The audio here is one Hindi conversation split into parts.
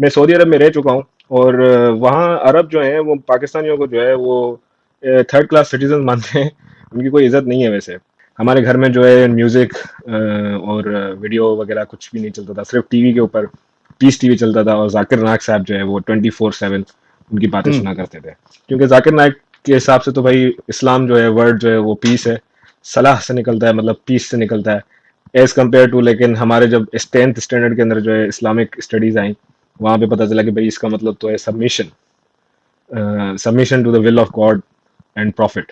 मैं सऊदी अरब में रह चुका हूँ और वहाँ अरब जो हैं वो पाकिस्तानियों को जो है वो थर्ड क्लास सिटीजन मानते हैं। उनकी कोई इज्जत नहीं है वैसे। हमारे घर में जो है म्यूजिक और वीडियो वगैरह कुछ भी नहीं चलता था, सिर्फ टीवी के ऊपर पीस टीवी चलता था और जाकिर नायक साहब जो है वो 24/7 उनकी बातें हम्म। सुना करते थे। क्योंकि जाकिर नायक के हिसाब से तो भाई इस्लाम जो है वर्ड जो है वो पीस है, सलाह से निकलता है, मतलब पीस से निकलता है एज कम्पेयर टू। लेकिन हमारे जब 10th स्टैंडर्ड के अंदर जो है इस्लामिक स्टडीज आई, वहां पे पता चला कि भाई इसका मतलब तो है submission, submission to the will of God and prophet.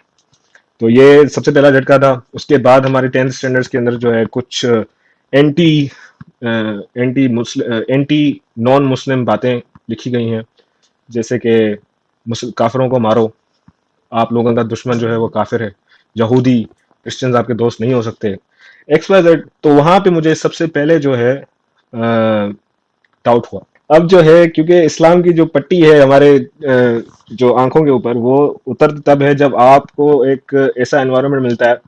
तो ये सबसे पहला झटका था। उसके बाद हमारे 10th स्टैंडर्ड्स के अंदर जो है कुछ एंटी एंटी नॉन मुस्लिम बातें लिखी गई हैं, जैसे कि काफिरों को मारो, आप लोगों का दुश्मन जो है वो काफिर है, यहूदी क्रिश्चियंस आपके दोस्त नहीं हो सकते, एक्स वाई जेड। तो वहां पे मुझे सबसे पहले जो है डाउट हुआ। अब जो है क्योंकि इस्लाम की जो पट्टी है हमारे जो आंखों के ऊपर, वो उतर तब है जब आपको एक ऐसा एनवायरनमेंट मिलता है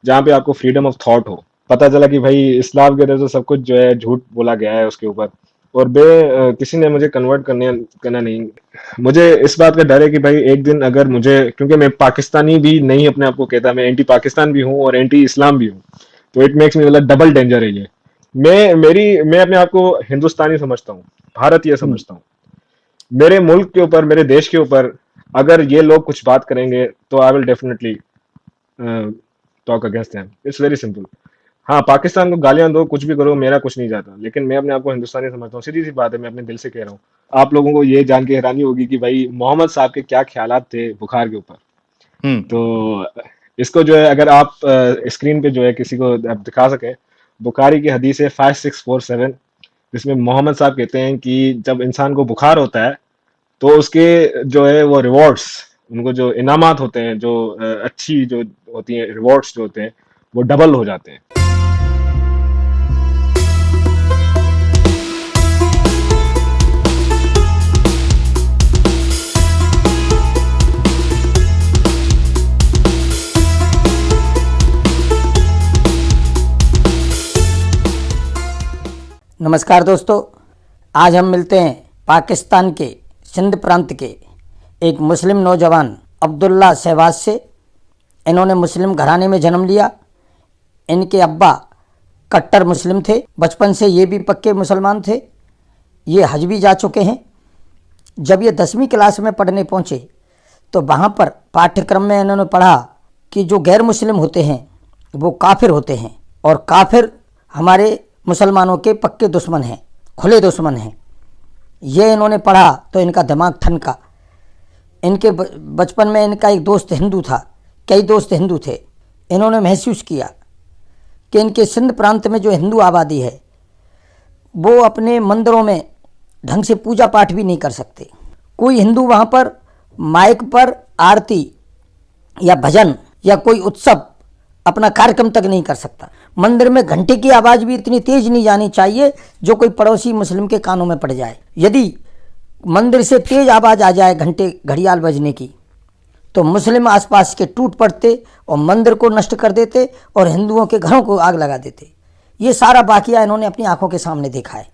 जहाँ पे आपको फ्रीडम ऑफ थॉट हो। पता चला कि भाई इस्लाम के अंदर तो सब कुछ जो है झूठ बोला गया है उसके ऊपर, और किसी ने मुझे कन्वर्ट करना नहीं। मुझे इस बात का डर है कि भाई एक दिन अगर मुझे, क्योंकि मैं पाकिस्तानी भी नहीं अपने आप को कहता, मैं एंटी पाकिस्तान भी हूँ और एंटी इस्लाम भी हूँ, तो इट मेक्स मी, मतलब डबल डेंजर है ये। मैं अपने आप को हिंदुस्तानी समझता हूँ, भारतीय हम्म। समझता हूँ। मेरे मुल्क के ऊपर, मेरे देश के ऊपर अगर ये लोग कुछ बात करेंगे तो I will definitely talk against them. It's very simple. हाँ, पाकिस्तान को गालियां दो, कुछ भी करो, मेरा कुछ नहीं जाता, लेकिन मैं अपने आप को हिंदुस्तानी समझता हूँ। सीधी सी बात है, मैं अपने दिल से कह रहा हूँ। आप लोगों को ये जान के हैरानी होगी कि भाई मोहम्मद साहब के क्या ख्यालात थे बुखार के ऊपर। हम्म। तो इसको जो है अगर आप स्क्रीन पे जो है किसी को आप दिखा सके, बुखारी की हदीस है 5647, जिसमें मोहम्मद साहब कहते हैं कि जब इंसान को बुखार होता है तो उसके जो है वो रिवॉर्ड्स, उनको जो इनामात होते हैं, जो अच्छी जो होती हैं रिवॉर्ड्स जो होते हैं, वो डबल हो जाते हैं। नमस्कार दोस्तों, आज हम मिलते हैं पाकिस्तान के सिंध प्रांत के एक मुस्लिम नौजवान अब्दुल्ला शहबाज से। इन्होंने मुस्लिम घराने में जन्म लिया। इनके अब्बा कट्टर मुस्लिम थे, बचपन से ये भी पक्के मुसलमान थे। ये हज भी जा चुके हैं। जब ये 10वीं क्लास में पढ़ने पहुँचे तो वहाँ पर पाठ्यक्रम में इन्होंने पढ़ा कि जो गैर मुस्लिम होते हैं वो काफिर होते हैं, और काफिर हमारे मुसलमानों के पक्के दुश्मन हैं, खुले दुश्मन हैं। ये इन्होंने पढ़ा तो इनका दिमाग ठनका। इनके बचपन में इनका एक दोस्त हिंदू था, कई दोस्त हिंदू थे। इन्होंने महसूस किया कि इनके सिंध प्रांत में जो हिंदू आबादी है वो अपने मंदिरों में ढंग से पूजा पाठ भी नहीं कर सकते। कोई हिंदू वहाँ पर माइक पर आरती या भजन या कोई उत्सव अपना कार्यक्रम तक नहीं कर सकता। मंदिर में घंटे की आवाज़ भी इतनी तेज नहीं जानी चाहिए जो कोई पड़ोसी मुस्लिम के कानों में पड़ जाए। यदि मंदिर से तेज आवाज़ आ जाए घंटे घड़ियाल बजने की तो मुस्लिम आसपास के टूट पड़ते और मंदिर को नष्ट कर देते और हिंदुओं के घरों को आग लगा देते। ये सारा वाक़या इन्होंने अपनी आंखों के सामने देखा है।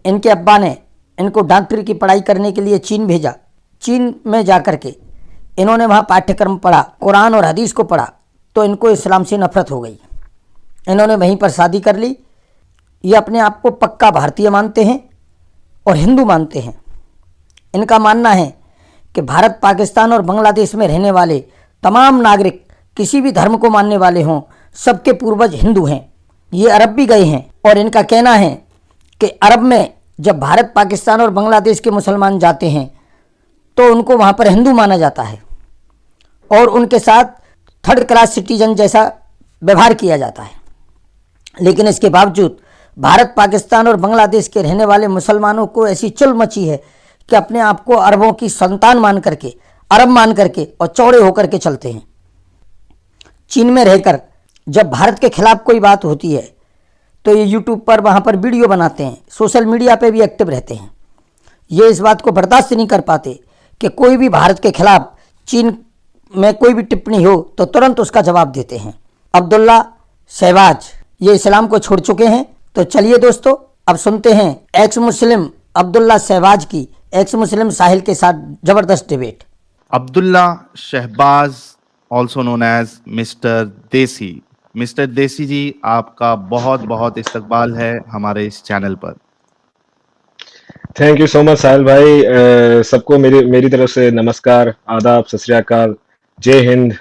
इनके अब्बा ने इनको डॉक्टरी की पढ़ाई करने के लिए चीन भेजा। चीन में जा कर के इन्होंने वहाँ पाठ्यक्रम पढ़ा, कुरान और हदीस को पढ़ा, तो इनको इस्लाम से नफरत हो गई। इन्होंने वहीं पर शादी कर ली। ये अपने आप को पक्का भारतीय मानते हैं और हिंदू मानते हैं। इनका मानना है कि भारत, पाकिस्तान और बांग्लादेश में रहने वाले तमाम नागरिक किसी भी धर्म को मानने वाले हों, सबके पूर्वज हिंदू हैं। ये अरब भी गए हैं और इनका कहना है कि अरब में जब भारत, पाकिस्तान और बांग्लादेश के मुसलमान जाते हैं तो उनको वहाँ पर हिंदू माना जाता है और उनके साथ थर्ड क्लास सिटीजन जैसा व्यवहार किया जाता है। लेकिन इसके बावजूद भारत, पाकिस्तान और बांग्लादेश के रहने वाले मुसलमानों को ऐसी चुल मची है कि अपने आप को अरबों की संतान मान करके, अरब मान करके और चौड़े होकर के चलते हैं। चीन में रहकर जब भारत के खिलाफ कोई बात होती है तो ये यूट्यूब पर वहाँ पर वीडियो बनाते हैं, सोशल मीडिया पे भी एक्टिव रहते हैं। ये इस बात को बर्दाश्त नहीं कर पाते कि कोई भी भारत के खिलाफ चीन में कोई भी टिप्पणी हो तो तुरंत उसका जवाब देते हैं। अब्दुल्ला शहबाज ये इस्लाम को छोड़ चुके हैं। तो चलिए दोस्तों, अब सुनते हैं एक्स मुस्लिम अब्दुल्ला शहबाज की एक्स मुस्लिम साहिल के साथ जबरदस्त debate. Abdullah Shahbaz, also known as mister Desi. Mister Desi ji, आपका बहुत बहुत इस्तकबाल है हमारे इस चैनल पर। थैंक यू सो मच साहिल भाई। सबको मेरी मेरी तरफ से नमस्कार, आदाब, सत श्री अकाल, जय हिंद।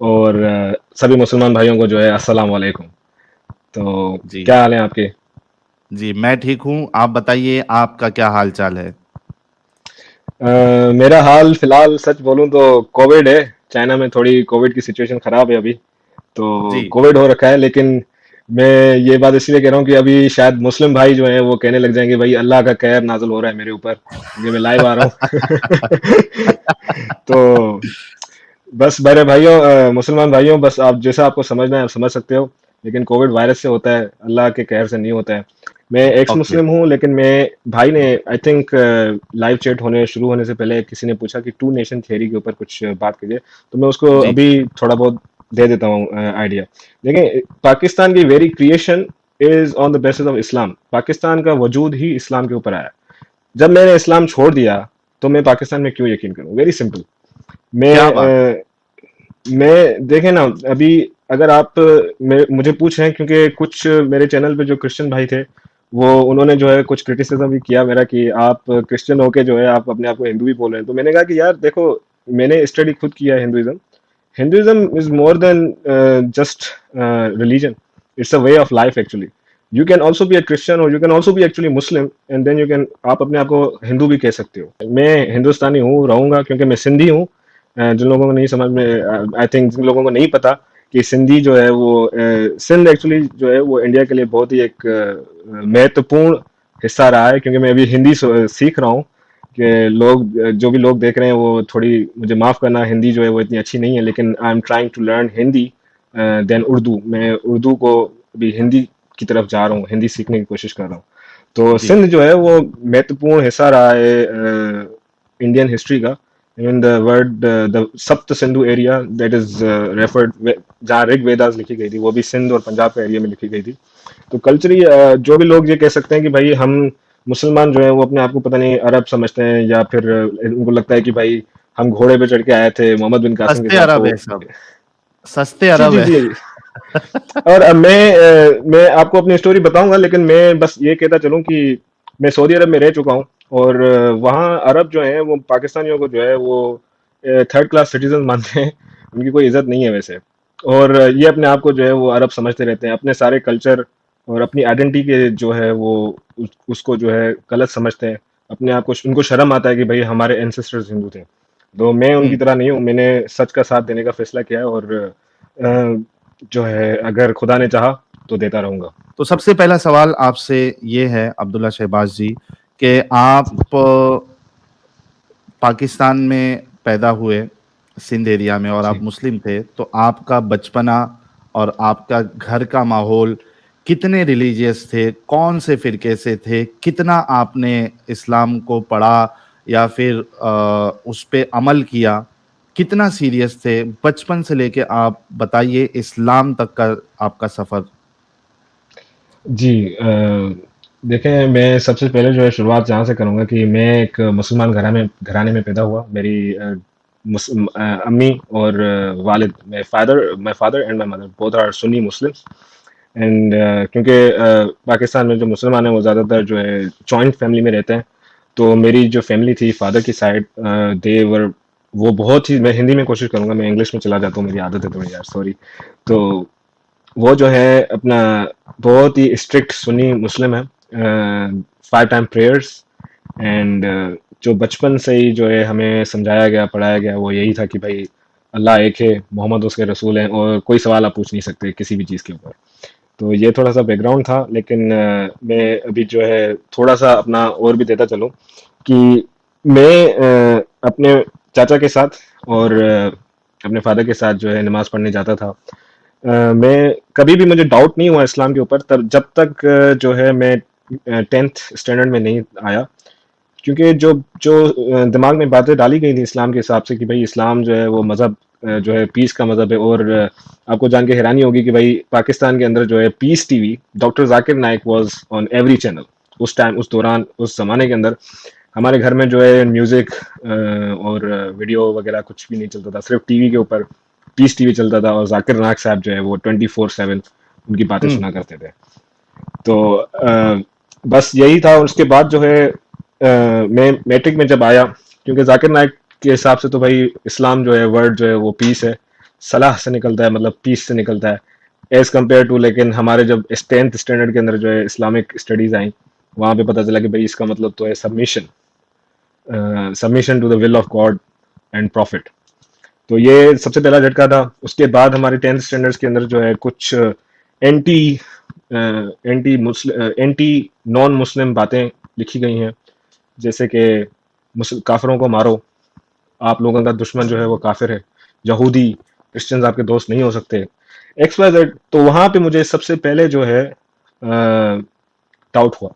और सभी मुसलमान भाइयों को जो है अस्सलाम वालेकुम। तो जी क्या हाल है आपके? जी, मैं ठीक हूँ। आप बताइए, आपका क्या हाल चाल है? मेरा हाल फिलहाल सच बोलूं तो कोविड है। चाइना में थोड़ी कोविड की सिचुएशन खराब है अभी। तो जी कोविड हो रखा है, लेकिन मैं ये बात इसलिए कह रहा हूँ कि अभी शायद मुस्लिम भाई जो हैं वो कहने लग जाएंगे भाई अल्लाह का कहर नाज़िल हो रहा है मेरे ऊपर, क्योंकि मैं लाइव आ रहा हूँ। तो बस मेरे भाइयों, मुसलमान भाइयों, बस आप जैसा आपको समझना है आप समझ सकते हो, लेकिन कोविड वायरस से होता है, अल्लाह के कहर से नहीं होता है। मैं एक्स ओके। मुस्लिम हूँ, लेकिन मैं भाई ने आई थिंक लाइव चैट होने शुरू होने से पहले किसी ने पूछा कि टू नेशन थ्योरी के ऊपर कुछ बात कीजिए, तो मैं उसको जी अभी थोड़ा बहुत दे देता हूँ आइडिया। देखिए, पाकिस्तान की very creation is on the basis of Islam. Pakistan का वजूद ही इस्लाम के ऊपर आया। जब मैंने इस्लाम छोड़ दिया तो मैं पाकिस्तान में क्यों यकीन करूं? Very simple. मैं क्या बात है। मैं देखे ना, अभी अगर आप मुझे पूछें, क्योंकि कुछ मेरे चैनल पे जो क्रिश्चियन भाई थे वो उन्होंने जो है कुछ क्रिटिसिज्म भी किया मेरा कि आप क्रिश्चियन होके जो है आप अपने आप को हिंदू भी बोल रहे हैं। तो मैंने कहा कि यार देखो, मैंने स्टडी खुद किया है Hinduism. Hinduism is more than just religion. It's a way of life actually. You can also be a Christian or you can also be actually Muslim, and then you can, आप अपने आप को हिंदू भी कह सकते हो। मैं हिंदुस्तानी हूँ, रहूंगा, क्योंकि मैं सिंधी हूँ। जिन लोगों को नहीं समझ में, आई थिंक जिन लोगों को नहीं पता कि सिंधी जो है वो सिंध एक्चुअली जो है वो इंडिया के लिए बहुत ही एक महत्वपूर्ण हिस्सा रहा है, क्योंकि मैं अभी हिंदी सीख रहा हूँ। कि लोग, जो भी लोग देख रहे हैं वो थोड़ी मुझे माफ़ करना, हिंदी जो है वो इतनी अच्छी नहीं है, लेकिन I am trying to learn Hindi then Urdu. मैं उर्दू को अभी हिंदी की तरफ जा रहा हूँ, हिंदी सीखने की कोशिश कर रहा हूँ। तो जी सिंध जो है वो महत्वपूर्ण हिस्सा रहा है इंडियन हिस्ट्री का। इन द वर्ड द सप्त Sindhu area that is referred, जहाँ ऋग वेदास लिखी गई थी वो भी सिंध और पंजाब के एरिया में लिखी गई थी। तो कल्चरली जो भी लोग ये कह सकते हैं कि भाई हम मुसलमान जो है वो अपने आप को पता नहीं अरब समझते हैं, या फिर उनको लगता है कि भाई हम घोड़े पे चढ़ के आए थे मोहम्मद बिन कासिम के सस्ते साथ। अरब तो है सब, सस्ते जी अरब जी है। जी। और मैं आपको अपनी स्टोरी बताऊंगा, लेकिन मैं बस ये कहता चलूं कि मैं सऊदी अरब में रह चुका हूं। और वहाँ अरब जो हैं वो पाकिस्तानियों को जो है वो थर्ड क्लास सिटीजन मानते हैं। उनकी कोई इज्जत नहीं है वैसे। और ये अपने आप को जो है वो अरब समझते रहते हैं, अपने सारे कल्चर और अपनी आइडेंटिटी के जो है वो उसको जो है गलत समझते हैं। अपने आप को उनको शर्म आता है कि भाई हमारे एंसेस्टर्स हिंदू थे। तो मैं उनकी हम्म। तरह नहीं हूँ, मैंने सच का साथ देने का फैसला किया है, और जो है अगर खुदा ने चाहा तो देता रहूंगा। तो सबसे पहला सवाल आपसे ये है अब्दुल्ला शहबाज जी, कि आप पाकिस्तान में पैदा हुए, सिंध एरिया में, और आप जी मुस्लिम थे, तो आपका बचपना और आपका घर का माहौल कितने रिलीजियस थे? कौन से फिरके से थे? कितना आपने इस्लाम को पढ़ा या फिर उस पे अमल किया? कितना सीरियस थे? बचपन से लेके आप बताइए इस्लाम तक का आपका सफर। जी। देखें, मैं सबसे पहले जो है शुरुआत जहाँ से करूँगा कि मैं एक मुसलमान घराने में पैदा हुआ। मेरी अम्मी और वालिद, my father and my mother both are Sunni Muslims. And क्योंकि पाकिस्तान में जो मुसलमान हैं वो ज़्यादातर जो है जॉइंट फैमिली में रहते हैं। तो मेरी जो फैमिली थी फादर की साइड, देवर, वो बहुत ही, मैं हिंदी में कोशिश करूंगा, मैं इंग्लिश में चला जाता हूँ, मेरी आदत है थोड़ी यार, सॉरी। तो वो जो है अपना बहुत ही स्ट्रिक्ट सुन्नी मुस्लिम है। 5 टाइम प्रेयर्स। एंड जो बचपन से ही जो है हमें समझाया गया, पढ़ाया गया, वो यही था कि भाई अल्लाह एक है, मोहम्मद उसके रसूल हैं, और कोई सवाल आप पूछ नहीं सकते किसी भी चीज़ के ऊपर। तो ये थोड़ा सा बैकग्राउंड था, लेकिन मैं अभी जो है थोड़ा सा अपना और भी देता चलूँ कि मैं अपने चाचा के साथ और अपने फादर के साथ जो है नमाज पढ़ने जाता था। मैं कभी भी, मुझे डाउट नहीं हुआ इस्लाम के ऊपर तब, जब तक जो है मैं 10th स्टैंडर्ड में नहीं आया। क्योंकि जो जो दिमाग में बातें डाली गई थी इस्लाम के हिसाब से कि भाई इस्लाम जो है वो मज़हब जो है पीस का मज़हब है। और आपको जान के हैरानी होगी कि भाई पाकिस्तान के अंदर जो है peace TV, doctor Zakir Naik was on every channel, उस टाइम, उस दौरान, उस ज़माने के अंदर हमारे घर में जो है म्यूज़िक और वीडियो वगैरह कुछ भी नहीं चलता था। सिर्फ़ टीवी के ऊपर पीस टीवी चलता था और ज़ाकिर नायक साहब जो है वो 24/7 उनकी बातें हम्म। सुना करते थे। तो बस यही था। उसके बाद जो है मैं मैट्रिक में जब आया, क्योंकि जाकिर नाइक के हिसाब से तो भाई इस्लाम जो है वर्ड जो है वो पीस है, सलाह से निकलता है, मतलब पीस से निकलता है एज कम्पेयर टू। लेकिन हमारे जब 10th स्टैंडर्ड के अंदर जो है इस्लामिक स्टडीज आई, वहाँ पे पता चला कि भाई इसका मतलब तो है submission, submission to the will of God and prophet. तो ये सबसे पहला झटका था। उसके बाद हमारे 10th स्टैंडर्ड्स के अंदर जो है कुछ एंटी एंटी नॉन मुस्लिम बातें लिखी गई हैं, जैसे कि काफिरों को मारो, आप लोगों का दुश्मन जो है वो काफिर है, यहूदी क्रिश्चियंस आपके दोस्त नहीं हो सकते, एक्स वाई जेड। तो वहां पे मुझे सबसे पहले जो है डाउट हुआ।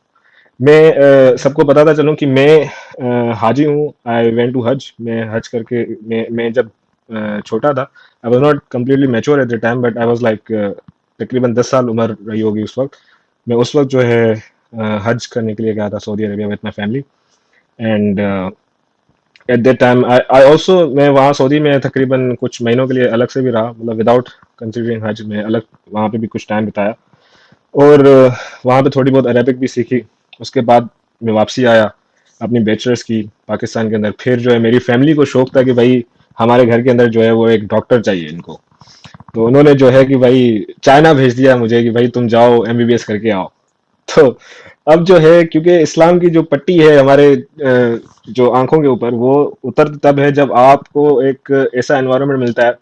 मैं सबको बताता चलूं कि मैं हाजी हूँ। आई वेंट टू हज। मैं हज करके मैं जब छोटा था, I was not completely mature at the time, but I was like तकरीबन 10 साल उम्र रही होगी उस वक्त। मैं उस वक्त जो है हज करने के लिए गया था Saudi Arabia with my family. And at that time I also, मैं वहाँ सऊदी में तकरीबन कुछ महीनों के लिए अलग से भी रहा, मतलब विदाउट कंसिडरिंग हज में अलग वहाँ पे भी कुछ टाइम बिताया। और वहाँ पे थोड़ी बहुत अरेबिक भी सीखी। उसके बाद मैं वापसी आया, अपनी बैचलर्स की पाकिस्तान के अंदर। फिर जो है मेरी फैमिली को शौक था कि भाई हमारे घर के अंदर जो है वो एक डॉक्टर चाहिए इनको। तो उन्होंने जो है कि भाई चाइना भेज दिया मुझे कि भाई तुम जाओ एमबीबीएस करके आओ। तो अब जो है, क्योंकि इस्लाम की जो पट्टी है हमारे जो आंखों के ऊपर, वो उतर तब है जब आपको एक ऐसा एनवायरनमेंट मिलता है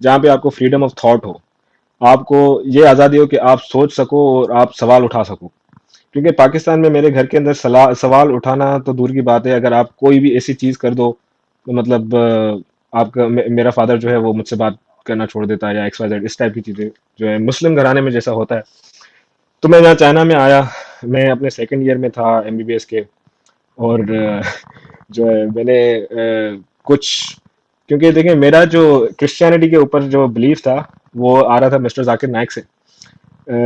जहाँ पे आपको फ्रीडम ऑफ थॉट हो, आपको ये आज़ादी हो कि आप सोच सको और आप सवाल उठा सको। क्योंकि पाकिस्तान में मेरे घर के अंदर सवाल उठाना तो दूर की बात है, अगर आप कोई भी ऐसी चीज़ कर दो तो मतलब आपका मेरा फादर जो है वो मुझसे बात करना छोड़ देता है, या एक्स वाई जेड इस टाइप की चीज़ें जो है मुस्लिम घराने में जैसा होता है। तो मैं यहाँ चाइना में आया, मैं अपने सेकंड ईयर में था एमबीबीएस के। और जो है मैंने कुछ, क्योंकि देखिए मेरा जो क्रिश्चियनिटी के ऊपर जो बिलीफ था वो आ रहा था मिस्टर जाकिर नाइक से।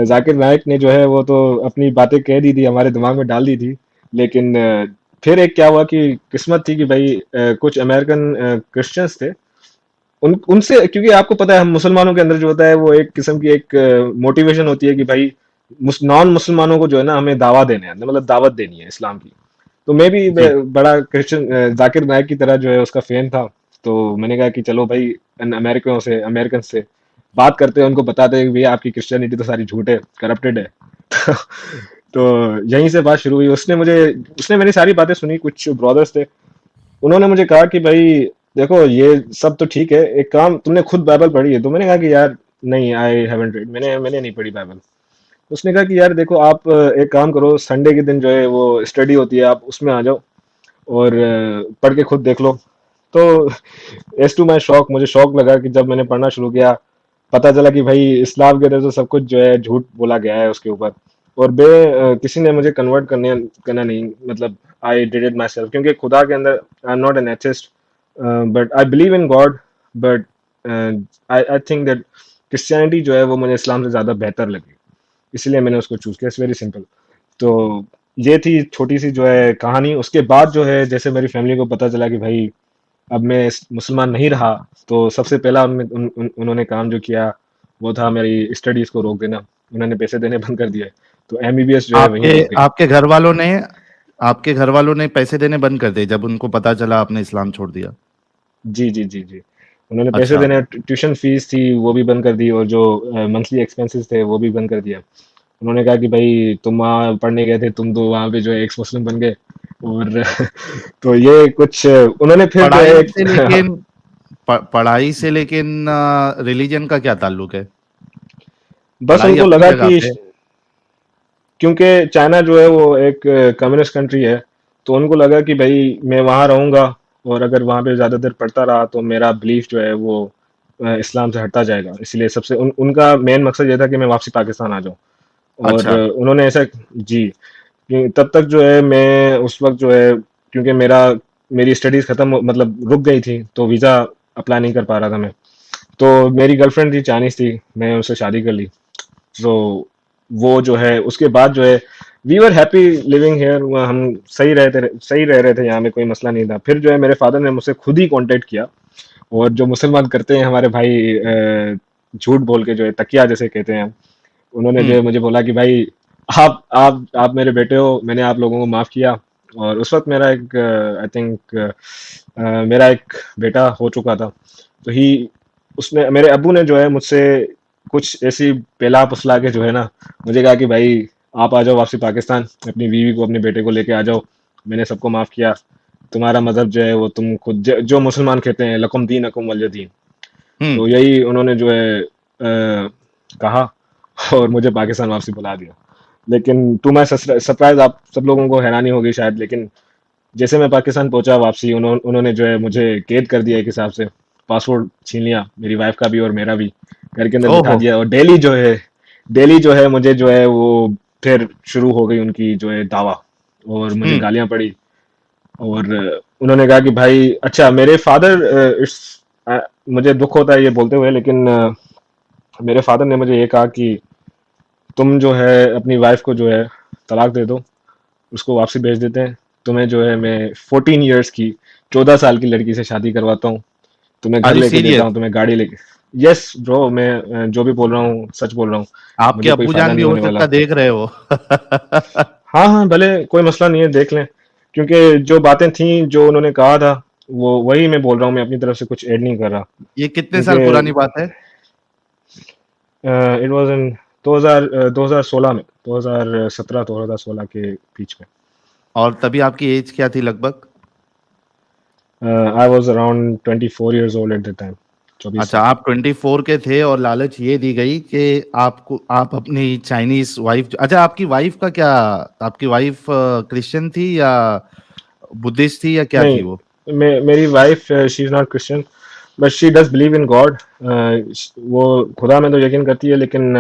जाकिर नाइक ने जो है वो तो अपनी बातें कह दी थी, हमारे दिमाग में डाल दी थी। लेकिन फिर एक क्या हुआ कि किस्मत थी कि भाई कुछ अमेरिकन क्रिश्चियंस थे, उन उनसे, क्योंकि आपको पता है हम मुसलमानों के अंदर जो होता है वो एक किस्म की एक मोटिवेशन होती है कि भाई नॉन मुसलमानों को जो है ना हमें दावा देने हैं, मतलब दावत देनी है इस्लाम की। तो मैं भी जी। बड़ा क्रिश्चियन जाकिर नाइक की तरह जो है उसका फैन था। तो मैंने कहा कि चलो भाई इन अमेरिकन से बात करते हैं, उनको बताते हैं कि भैया आपकी क्रिश्चियनिटी तो सारी झूठ है, करप्टेड है। तो यहीं से बात शुरू हुई। उसने मेरी सारी बातें सुनी। कुछ ब्रदर्स थे, उन्होंने मुझे कहा कि भाई देखो ये सब तो ठीक है, एक काम, तुमने खुद बाइबल पढ़ी है? तो मैंने कहा कि यार नहीं, आई हैवंट रीड, मैंने नहीं पढ़ी बाइबल। उसने कहा कि यार देखो आप एक काम करो, संडे के दिन जो है वो स्टडी होती है, आप उसमें आ जाओ और पढ़ के खुद देख लो। तो एज टू माई शौक, मुझे शौक लगा कि जब मैंने पढ़ना शुरू किया, पता चला कि भाई इस्लाम के अंदर तो सब कुछ जो है झूठ बोला गया है उसके ऊपर। और किसी ने मुझे कन्वर्ट करना नहीं, मतलब I did it my self. क्योंकि खुदा के अंदर I am not an atheist, but I believe in God. But I I think that Christianity जो है वो मुझे इस्लाम से ज़्यादा बेहतर लगी, इसलिए मैंने उसको चूज किया। It's very simple. तो ये थी छोटी सी जो है कहानी। उसके बाद जो है जैसे मेरी फैमिली को पता चला कि भाई अब मैं मुसलमान नहीं रहा, तो सबसे पहला उन्होंने काम जो किया वो था मेरी स्टडीज को रोक देना। उन्होंने पैसे देने बंद कर दिए, तो एमबीबीएस जो है वहीं आपके रुक गई। आपके घर वालों ने पैसे देने बंद कर दिए जब उनको पता चला आपने इस्लाम छोड़ दिया? जी जी जी जी। उन्होंने पैसे अच्छा। देने, ट्यूशन फीस थी वो भी बंद कर दी, और जो मंथली एक्सपेंसेस थे वो भी बंद कर दिया। उन्होंने कहा कि भाई तुम वहाँ पढ़ने गए थे, तुम तो वहाँ पे जो है एक्स मुस्लिम बन गए। और तो ये कुछ उन्होंने फिर जो है पढ़ाई एक से लेकिन पढ़ाई से लेकिन रिलीजन का क्या ताल्लुक है? बस पढ़ाई उनको अपनी लगा जगह कि पे। क्योंकि चाइना जो है वो एक कम्युनिस्ट कंट्री है, तो उनको लगा कि भाई मैं वहाँ रहूँगा और अगर वहाँ पे ज़्यादा देर पढ़ता रहा तो मेरा बिलीफ जो है वो इस्लाम से हटता जाएगा। इसलिए सबसे उनका मेन मकसद ये था कि मैं वापसी पाकिस्तान आ जाऊँ। और अच्छा। उन्होंने ऐसा, जी, तब तक जो है मैं उस वक्त जो है, क्योंकि मेरी स्टडीज खत्म, मतलब रुक गई थी, तो वीज़ा अप्लाई नहीं कर पा रहा था मैं। तो मेरी गर्लफ्रेंड थी, चाइनीज थी, मैं उससे शादी कर ली। तो वो जो है उसके बाद जो है we were happy living here, हम सही रह रहे थे यहाँ में, कोई मसला नहीं था। फिर जो है मेरे फादर ने मुझसे खुद ही कांटेक्ट किया, और जो मुसलमान करते हैं हमारे भाई, झूठ बोल के जो है तकिया जैसे कहते हैं हम, उन्होंने जो हम्म। है मुझे बोला कि भाई आप मेरे बेटे हो, मैंने आप लोगों को माफ किया। और उस वक्त मेरा एक आई थिंक मेरा एक बेटा हो चुका था। तो ही उसने, मेरे अब्बू ने जो है मुझसे कुछ ऐसी पेला पुसला के जो है ना, मुझे कहा कि भाई आप आ जाओ वापसी पाकिस्तान, अपनी बीवी को अपने बेटे को लेके आ जाओ, मैंने सबको माफ किया, तुम्हारा मजहब जो है वो तुम खुद जो मुसलमान कहते हैं, लकुम दीन अकुम वलिय दीन। हम्म। तो यही उन्होंने जो है कहा, और मुझे पाकिस्तान वापसी बुला दिया। लेकिन टू माई सरप्राइज, आप सब लोगों को हैरानी होगी शायद, लेकिन जैसे मैं पाकिस्तान पहुंचा वापसी, उन्होंने जो है मुझे कैद कर दिया एक हिसाब से, पासपोर्ट छीन लिया, मेरी वाइफ का भी और मेरा भी, घर के अंदर बिठा ओहो। दिया। और डेली जो है मुझे जो है वो फिर शुरू हो गई उनकी जो है दावा, और मुझे हम्म। गालियां पड़ी। और उन्होंने कहा कि भाई, अच्छा मेरे फादर, इट्स मुझे दुख होता है ये बोलते हुए, लेकिन मेरे फादर ने मुझे ये कहा कि तुम जो है अपनी वाइफ को जो है तलाक दे दो, उसको वापसी भेज देते हैं, तुम्हें जो है मैं 14 इयर्स की, 14 साल की लड़की से शादी करवाता हूँ, तुम्हें घर आर यू लेके देता सीरियस? हूँ, तुम्हें गाड़ी लेके। यस ब्रो, मैं जो भी बोल रहा हूँ सच बोल रहा हूँ, आपके मुझे कोई अब्बू फायदा जान भी नहीं हो होने सकता वाला। देख रहे हो। हाँ हाँ, भले कोई मसला नहीं है, देख लें, क्योंकि जो बातें थी जो उन्होंने कहा था वो वही मैं बोल रहा हूँ, मैं अपनी तरफ से कुछ ऐड नहीं कर रहा। ये कितने साल पुरानी क्योंकि बात है? इट वाज इन 2016 में, 2017 2016 के बीच में। और तभी आपकी एज क्या थी लगभग? I was around 24 years old at the time, 24 अच्छा, साल आप 24 के थे और लालच ये दी गई कि आपको, आप अपनी चाइनीज वाइफ, अच्छा आपकी वाइफ का क्या, आपकी वाइफ क्रिश्चियन थी या बुद्धिस्ट थी या क्या थी वो? नहीं, मेरी wife, she is not Christian, but she does believe in God. वो खुदा में तो यकीन करती है, लेकिन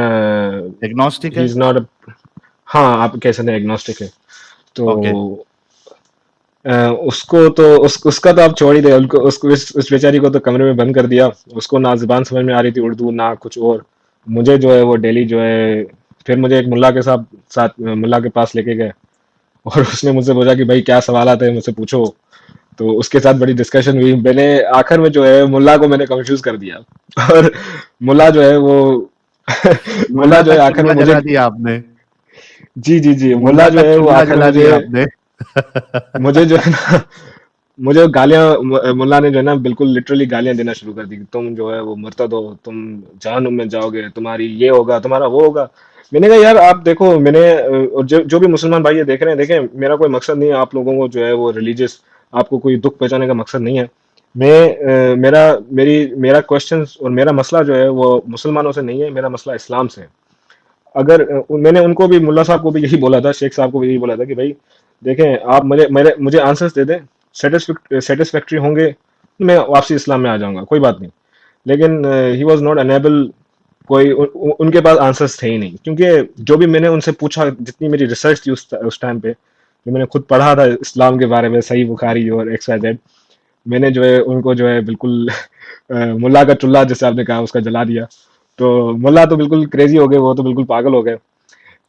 एग्नोस्टिक ही है? इज नॉट, हाँ आप कह सकते हैं एग्नोस्टिक है। तो ओके। उसको तो उसका तो आप छोड़ ही दे, उनको उसको उस बेचारी को तो कमरे में बंद कर दिया, उसको ना जुबान समझ में आ रही थी उर्दू, ना कुछ और। मुझे जो है वो डेली जो है, फिर मुझे एक मुल्ला के साथ साथ मुल्ला के पास लेके गए, और उसने मुझसे पूछा कि भाई क्या सवाल आते हैं मुझसे पूछो। तो उसके साथ बड़ी डिस्कशन हुई, मैंने आखिर में जो है मुल्ला को मैंने कंफ्यूज कर दिया, और मुल्ला जो है वो मुल्ला मुल्ला जो है तक आखिर चूल्हा में मुझे, जला दिया आपने। जी जी जी, मुल्ला मुल्ला जो तक है वो चूल्हा आखिर जला मुझे दिया आपने। मुझे जो है ना, मुझे गालियां, मुल्ला ने जो है ना बिल्कुल लिटरली गालियां देना शुरू कर दी कि तुम जो है वो मुर्तद हो, तुम जहन्नुम में जाओगे, तुम्हारी ये होगा, तुम्हारा वो होगा। मैंने कहा यार आप देखो, और जो भी मुसलमान भाई ये देख रहे हैं, देखें, मेरा कोई मकसद नहीं है आप लोगों को जो है वो रिलीजियस, आपको कोई दुख पहुंचाने का मकसद नहीं है। मेरा क्वेश्चन और मेरा मसला जो है वो मुसलमानों से नहीं है, मेरा मसला इस्लाम से है। अगर मैंने उनको भी, मुल्ला साहब को भी यही बोला था, शेख साहब को भी यही बोला था कि भाई देखें, आप मुझे आंसर्स दे दें, सेटिस्फैक्ट्री होंगे तो मैं वापसी इस्लाम में आ जाऊंगा, कोई बात नहीं। लेकिन ही वॉज नॉट अनेबल, उनके पास आंसर्स थे ही नहीं, क्योंकि जो भी मैंने उनसे पूछा, जितनी मेरी रिसर्च थी उस टाइम पे, जो मैंने खुद पढ़ा था इस्लाम के बारे में, सही बुखारी और एक्स वाई जेड, मैंने जो है उनको जो है बिल्कुल मुल्ला का चुल्ला जैसे आपने कहा उसका जला दिया। तो मुल्ला तो बिल्कुल क्रेजी हो गए, वो तो बिल्कुल पागल हो गए।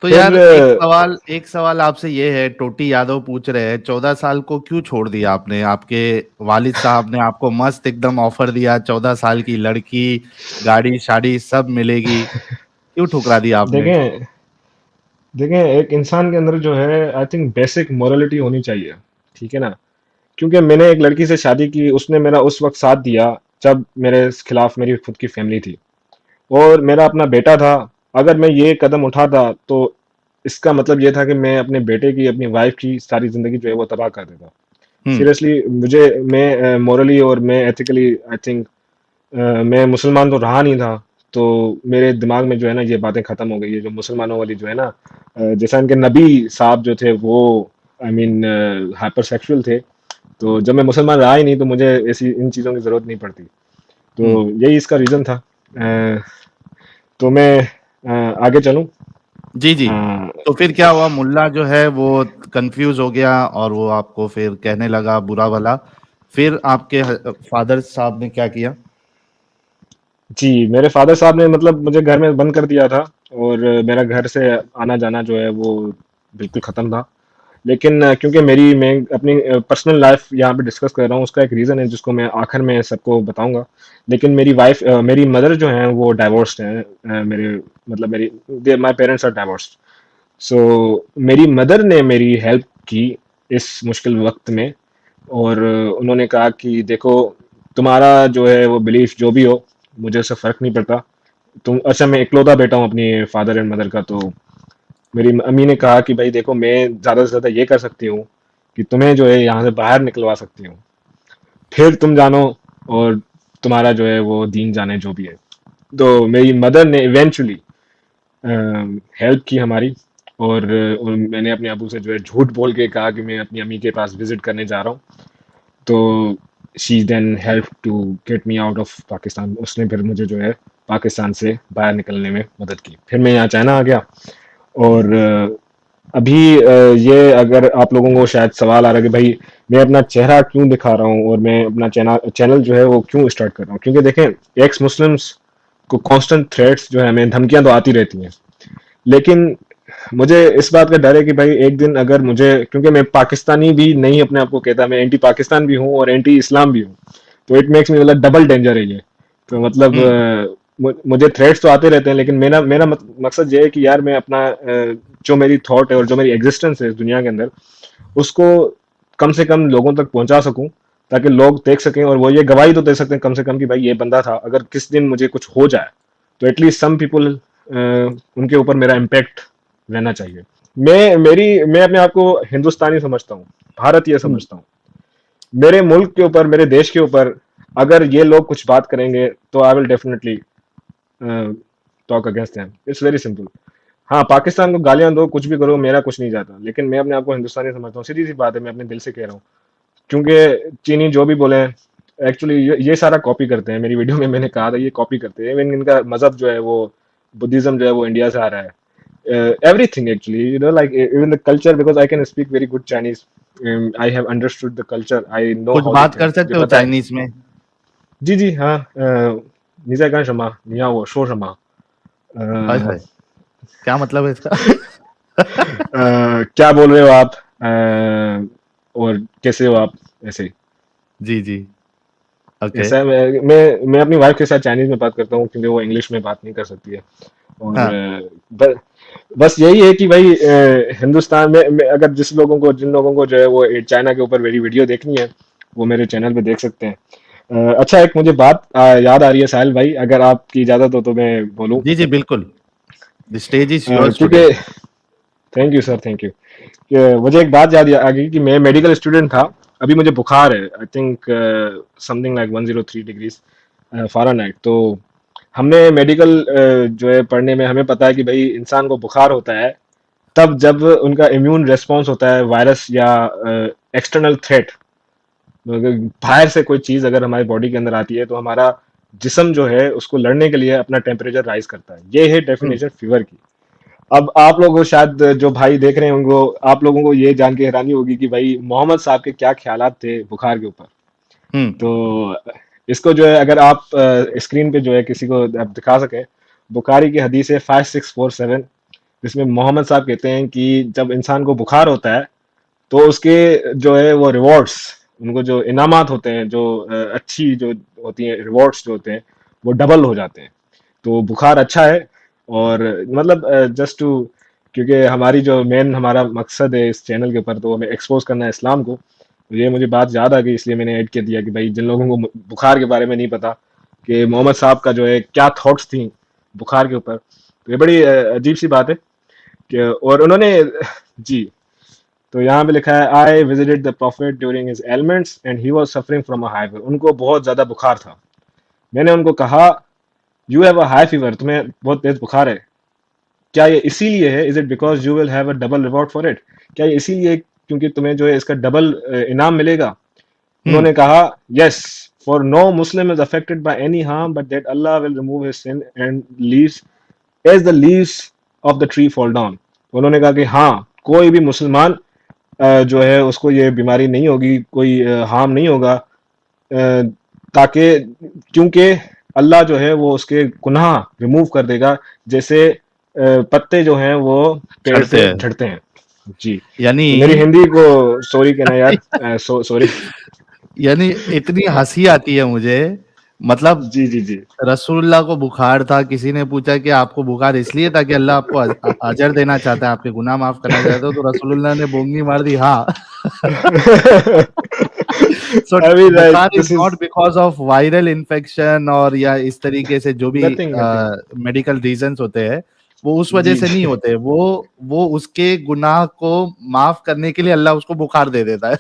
तो फिर यार एक सवाल आपसे ये है, टोटी यादव पूछ रहे हैं 14 साल को क्यों छोड़ दिया आपने? आपके वालिद साहब ने आपको मस्त एकदम ऑफर दिया, 14 साल की लड़की, गाड़ी शाड़ी सब मिलेगी, क्यों ठुकरा दिया आपने? देखें देखें, एक इंसान के अंदर जो है आई थिंक बेसिक मोरालिटी होनी चाहिए, ठीक है ना। क्योंकि मैंने एक लड़की से शादी की, उसने मेरा उस वक्त साथ दिया जब मेरे खिलाफ मेरी खुद की फैमिली थी, और मेरा अपना बेटा था। अगर मैं ये कदम उठाता तो इसका मतलब ये था कि मैं अपने बेटे की, अपनी वाइफ की सारी जिंदगी जो है वो तबाह कर देता। हम्म। सीरियसली, मैं मोरली और मैं एथिकली आई थिंक, मैं मुसलमान तो रहा नहीं था। तो मेरे दिमाग में जो है ना ये बातें खत्म हो गई है, जो मुसलमानों वाली जो है ना, जैसा इनके नबी साहब जो थे वो, आई मीन, हाइपर सेक्सुअल थे। तो जब मैं मुसलमान रहा ही नहीं तो मुझे ऐसी इन चीज़ों की ज़रूरत नहीं पड़ती। तो हम्म। यही इसका रीज़न था। तो मैं आगे चलूं। जी जी। अ, तो फिर क्या हुआ? मुल्ला जो है वो कंफ्यूज हो गया और वो आपको फिर कहने लगा बुरा भला, फिर आपके फादर साहब ने क्या किया? जी, मेरे फादर साहब ने मतलब मुझे घर में बंद कर दिया था, और मेरा घर से आना जाना जो है वो बिल्कुल ख़त्म था। लेकिन क्योंकि मैं अपनी पर्सनल लाइफ यहाँ पे डिस्कस कर रहा हूँ, उसका एक रीज़न है जिसको मैं आखिर में सबको बताऊंगा। लेकिन मेरी मदर जो हैं वो डाइवोर्स्ड हैं। मेरे मतलब मेरी माय पेरेंट्स आर डाइवोर्स्ड। सो मेरी मदर ने मेरी हेल्प की इस मुश्किल वक्त में। और उन्होंने कहा कि देखो, तुम्हारा जो है वो बिलीफ जो भी हो, मुझे उससे फ़र्क नहीं पड़ता। तुम अच्छा, मैं इकलौता बेटा हूँ अपनी फादर एंड मदर का। तो मेरी अम्मी ने कहा कि भाई देखो, मैं ज़्यादा से ज़्यादा ये कर सकती हूँ कि तुम्हें जो है यहाँ से बाहर निकलवा सकती हूँ, फिर तुम जानो और तुम्हारा जो है वो दीन जाने जो भी है। तो मेरी मदर ने इवेंचुअली हेल्प की हमारी। और मैंने अपने अबू से जो है झूठ बोल के कहा कि मैं अपनी अम्मी के पास विजिट करने जा रहा हूँ। तो she then help to get me out of Pakistan. उसने फिर मुझे जो है पाकिस्तान से बाहर निकलने में मदद की। फिर मैं यहाँ चाइना आ गया। और अभी ये अगर आप लोगों को शायद सवाल आ रहा है कि भाई मैं अपना चेहरा क्यों दिखा रहा हूँ और मैं अपना चैनल जो है वो क्यों स्टार्ट कर रहा हूँ, क्योंकि देखें, एक्स मुस्लिम्स को कांस्टेंट थ्रेट्स जो है, हमें धमकियां तो आती रहती हैं। लेकिन मुझे इस बात का डर है कि भाई एक दिन अगर मुझे, क्योंकि मैं पाकिस्तानी भी नहीं अपने आप को कहता, मैं एंटी पाकिस्तान भी हूँ और एंटी इस्लाम भी हूँ। तो इट मेक्स मी मतलब डबल डेंजर है ये। तो मतलब हम्म। मुझे थ्रेट्स तो आते रहते हैं, लेकिन मेरा मेरा मकसद ये है कि यार मैं अपना जो मेरी थॉट है और जो मेरी एग्जिस्टेंस है इस दुनिया के अंदर, उसको कम से कम लोगों तक पहुंचा सकूं, ताकि लोग देख सकें और वो ये गवाही तो दे सकते हैं कम से कम कि भाई ये बंदा था। अगर किस दिन मुझे कुछ हो जाए तो एटलीस्ट सम पीपल, उनके ऊपर मेरा इम्पैक्ट रहना चाहिए। मैं अपने आप को हिंदुस्तानी समझता हूँ, भारतीय हम्म। समझता हूँ। मेरे मुल्क के ऊपर, मेरे देश के ऊपर अगर ये लोग कुछ बात करेंगे तो I will definitely talk against them. It's very simple. हाँ, पाकिस्तान को गालियां दो, कुछ भी करो, मेरा कुछ नहीं जाता, लेकिन मैं अपने आप को हिंदुस्तानी समझता हूँ। सीधी सी बात है, मैं अपने दिल से कह रहा हूँ। क्योंकि चीनी जो भी बोले, एक्चुअली ये सारा कॉपी करते हैं। मेरी वीडियो में मैंने कहा था ये कॉपी करते हैं। इवन इनका मजहब जो है वो, बुद्धिज्म जो है वो इंडिया से आ रहा है। Everything actually, like even the culture, because I can speak very good Chinese. I have understood the culture, I know कुछ हाउ दे बात थिंक, कर मुझे सकते हो पता है। चाइनीज में? जी जी हाँ। निजा गान शमा निया वो शो शमा। हाय हाय, क्या मतलब है इसका? क्या बोल रहे हो आप? और कैसे हो आप? ऐसे ही। जी जी। ओके। ऐसा है, मैं अपनी वाइफ के साथ चाइनीज में बात करता हूँ क्योंकि वो इंग्लिश में बात नहीं कर सकती है। और हाँ। बस यही है कि भाई हिंदुस्तान में अगर जिन लोगों को जो है वो चाइना के ऊपर मेरी वीडियो देखनी है, वो मेरे चैनल पे देख सकते हैं। अच्छा, एक मुझे बात याद आ रही है साहिल भाई, अगर आपकी इजाजत हो तो मैं बोलूं। जी जी बिल्कुल। The stage is yours today. क्योंकि thank you sir, thank you. मुझे एक बात याद आ गई कि मैं मेडिकल स्टूडेंट था। अभी मुझे बुखार है, I think something like 103 degrees Fahrenheit. तो हमने मेडिकल जो है पढ़ने में हमें पता है कि भाई इंसान को बुखार होता है तब जब उनका इम्यून रिस्पॉन्स होता है वायरस या एक्सटर्नल थ्रेट, बाहर से कोई चीज अगर हमारी बॉडी के अंदर आती है तो हमारा जिस्म जो है उसको लड़ने के लिए अपना टेम्परेचर राइज करता है। ये है हम्म। डेफिनेशन फीवर की। अब आप लोगों को शायद, जो भाई देख रहे हैं उनको, आप लोगों को ये जान के हैरानी होगी कि भाई मोहम्मद साहब के क्या ख्यालात थे बुखार के ऊपर। हम्म। तो इसको जो है अगर आप स्क्रीन पे जो है किसी को आप दिखा सके, बुखारी की हदीस है 5647, जिसमें मोहम्मद साहब कहते हैं कि जब इंसान को बुखार होता है तो उसके जो है वो रिवॉर्ड्स, उनको जो इनामात होते हैं, जो अच्छी जो होती हैं रिवॉर्ड्स जो होते हैं, वो डबल हो जाते हैं। तो बुखार अच्छा है। और मतलब जस्ट टू, क्योंकि हमारा मकसद है इस चैनल के ऊपर तो हमें एक्सपोज करना है इस्लाम को। तो ये मुझे बात याद आ गई, इसलिए मैंने ऐड कर दिया कि भाई जिन लोगों को बुखार के बारे में नहीं पता कि मोहम्मद साहब का जो है क्या थॉट्स थी बुखार के ऊपर, तो ये बड़ी अजीब सी बात है कि, और उन्होंने जी, तो यहाँ पे लिखा है I visited the profit during his elements and he was suffering from a high fever. उनको बहुत ज्यादा बुखार था। मैंने उनको कहा you have a high fever, तुम्हें बहुत तेज बुखार है, क्या ये इसीलिए है, is it because you will have a double reward for it, क्या ये इसीलिए क्योंकि तुम्हें जो है इसका डबल इनाम मिलेगा? हम्म। उन्होंने कहा yes, for no Muslim is affected by any harm but that Allah will remove his sin and leaves as the leaves of the tree fall down. उन्होंने कहा कि हाँ, कोई भी मुसलमान जो है उसको ये बीमारी नहीं होगी, कोई हार्म नहीं होगा, ताकि क्योंकि अल्लाह जो है वो उसके गुनाह रिमूव कर देगा, जैसे पत्ते जो हैं वो पेड़ चढ़ते से हैं। झड़ते हैं। जी। यानी तो मेरी हिंदी को सॉरी कहना यार, सॉरी। यानी इतनी हंसी आती है मुझे, मतलब जी, जी, जी। रसूलुल्लाह को बुखार था, किसी ने पूछा कि आपको बुखार इसलिए था कि अल्लाह आपको अजर देना चाहता है, आपके गुनाह माफ करना चाहता है, तो रसूलुल्लाह ने बोंगी मार दी, हाँ। सो I mean, like, बुखार is this not is because of viral infection और या इस तरीके से जो भी nothing, nothing. मेडिकल रीजंस होते हैं, वो उस वजह जी, से नहीं जी। होते, वो उसके गुनाह को माफ करने के लिए अल्लाह उसको बुखार दे देता है।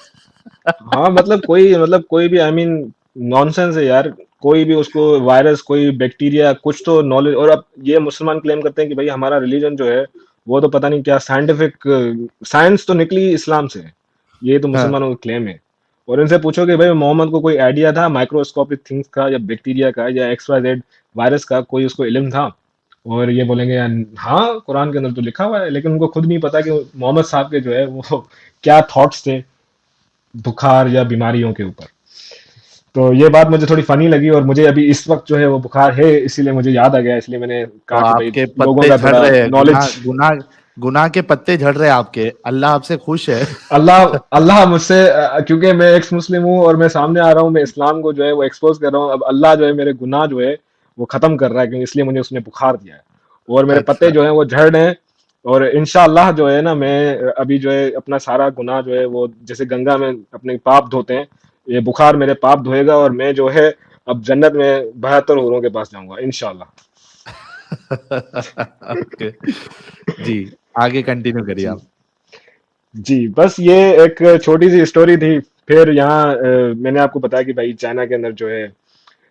हाँ, मतलब कोई भी आई मीन नॉनसेंस है यार। कोई भी उसको वायरस, कोई बैक्टीरिया, कुछ तो नॉलेज। और अब ये मुसलमान क्लेम करते हैं कि भाई हमारा रिलीजन जो है वो तो पता नहीं क्या साइंटिफिक, साइंस तो निकली इस्लाम से है। ये तो हाँ, मुसलमानों का क्लेम है। और इनसे पूछो कि भाई मोहम्मद को कोई आइडिया था माइक्रोस्कोपिक थिंग्स का, या बैक्टीरिया का, या एक्स वाई जेड वायरस का, कोई उसको इल्म था? और ये बोलेंगे यार हाँ कुरान के अंदर तो लिखा हुआ है, लेकिन उनको खुद नहीं पता कि मोहम्मद साहब के जो है वो क्या थॉट्स थे बुखार या बीमारियों के ऊपर। तो ये बात मुझे थोड़ी फनी लगी, और मुझे अभी इस वक्त जो है वो बुखार है, इसीलिए मुझे याद आ गया, इसलिए मैंने तो कहा कि भाई आपके लोगों पत्ते का झड़ थोड़ा रहे हैं, गुनाह नॉलेज। गुनाह गुनाह के पत्ते झड़ रहे हैं आपके, अल्लाह आपसे खुश है। अल्लाह अल्लाह मुझसे, क्योंकि मैं एक्स मुस्लिम हूँ और मैं सामने आ रहा हूँ, मैं इस्लाम को जो है वो एक्सपोज कर रहा हूँ, अब अल्लाह जो है मेरे गुनाह जो है वो खत्म कर रहा है, क्योंकि इसलिए मुझे उसने बुखार दिया है और मेरे पत्ते अच्छा। जो है वो झड़ रहे हैं। और इंशाअल्लाह जो है ना, मैं अभी जो है अपना सारा गुनाह जो है वो जैसे गंगा में अपने पाप धोते हैं, ये बुखार मेरे पाप धोएगा, और मैं जो है अब जन्नत में 72 हूरों के पास जाऊंगा इंशाअल्लाह। ओके, जी, आगे कंटिन्यू करिए जी। आप। जी, बस ये एक छोटी सी स्टोरी थी। फिर यहाँ मैंने आपको बताया कि भाई चाइना के अंदर जो है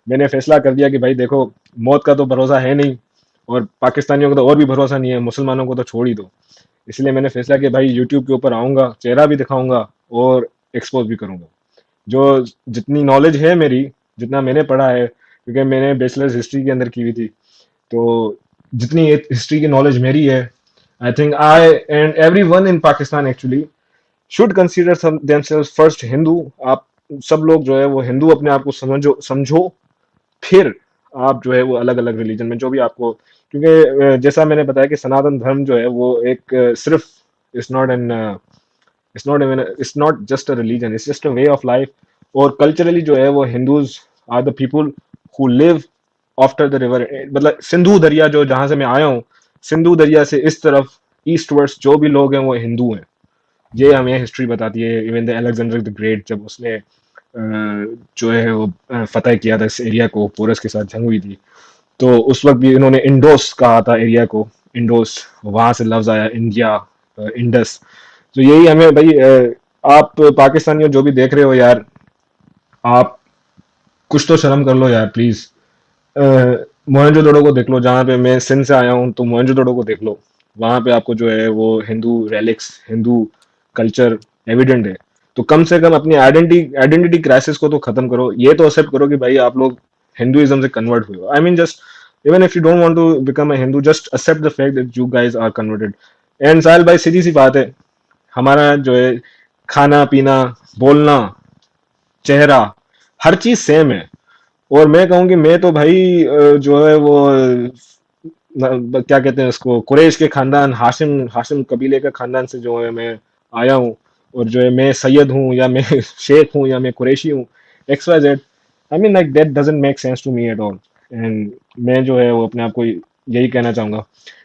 मैंने फैसला कर दिया कि भाई देखो, मौत का तो भरोसा है नहीं, और पाकिस्तानियों का तो और भी भरोसा नहीं है, मुसलमानों को तो छोड़ ही दो। इसलिए मैंने फैसला किया भाई यूट्यूब के ऊपर आऊंगा, चेहरा भी दिखाऊंगा और एक्सपोज भी करूंगा। जो जितनी नॉलेज है मेरी, जितना मैंने पढ़ा है, क्योंकि मैंने बैचलर्स हिस्ट्री के अंदर की हुई थी, तो जितनी हिस्ट्री की नॉलेज मेरी है, I think I and every one in Pakistan actually should consider themselves first Hindu. आप सब लोग जो है वो हिंदू अपने आप को समझो समझो, फिर आप जो है वो अलग अलग रिलीजन में जो भी आपको, क्योंकि जैसा मैंने बताया कि सनातन धर्म जो है वो एक सिर्फ it's not an it's not just a religion, it's just a way of life. और कल्चरली जो है वो Hindus are the people who live after the river, मतलब सिंधु दरिया जो जहां से मैं आया हूँ, सिंधु दरिया से इस तरफ ईस्ट वर्ड्स जो भी लोग हैं वो हिंदू हैं। ये हमें हिस्ट्री बताती है। Even the Alexander the great, जब उसने जो है वो फतेह किया था इस एरिया को, पोरस के साथ जंग हुई थी, तो उस वक्त भी इन्होंने इंडोस कहा था एरिया को, इंडोस, वहां से लफ्ज आया इंडिया, इंडस। तो यही हमें भाई, आप पाकिस्तानियों जो भी देख रहे हो यार, आप कुछ तो शर्म कर लो यार प्लीज। मोहनजोदड़ो को देख लो, जहाँ पे मैं सिंध से आया हूँ, तो मोहनजोदड़ो को देख लो, वहां पे आपको जो है वो Hindu relics, Hindu culture evident है। तो कम से कम अपनी आइडेंटिटी क्राइसिस को तो खत्म करो, ये तो एक्सेप्ट करो कि भाई आप लोग हिंदुइज्म से कन्वर्ट हुए हो। I mean just even if you don't want to become a Hindu, just accept the fact that you guys are converted. And Sahil भाई, सीधी सी बात है, हमारा जो है खाना पीना, बोलना, चेहरा, हर चीज सेम है। और मैं कहूँ कि मैं तो भाई जो है वो क्या कहते हैं उसको, कुरैश के खानदान, हाशिम हाशिम कबीले का खानदान से जो है मैं आया हूँ। और जो है मैं सैयद हूँ या मैं शेख हूँ या मैं कुरैशी हूँ, X Y Z, I mean like that doesn't make sense to me at all. And मैं जो है वो अपने आप को यही कहना चाहूंगा।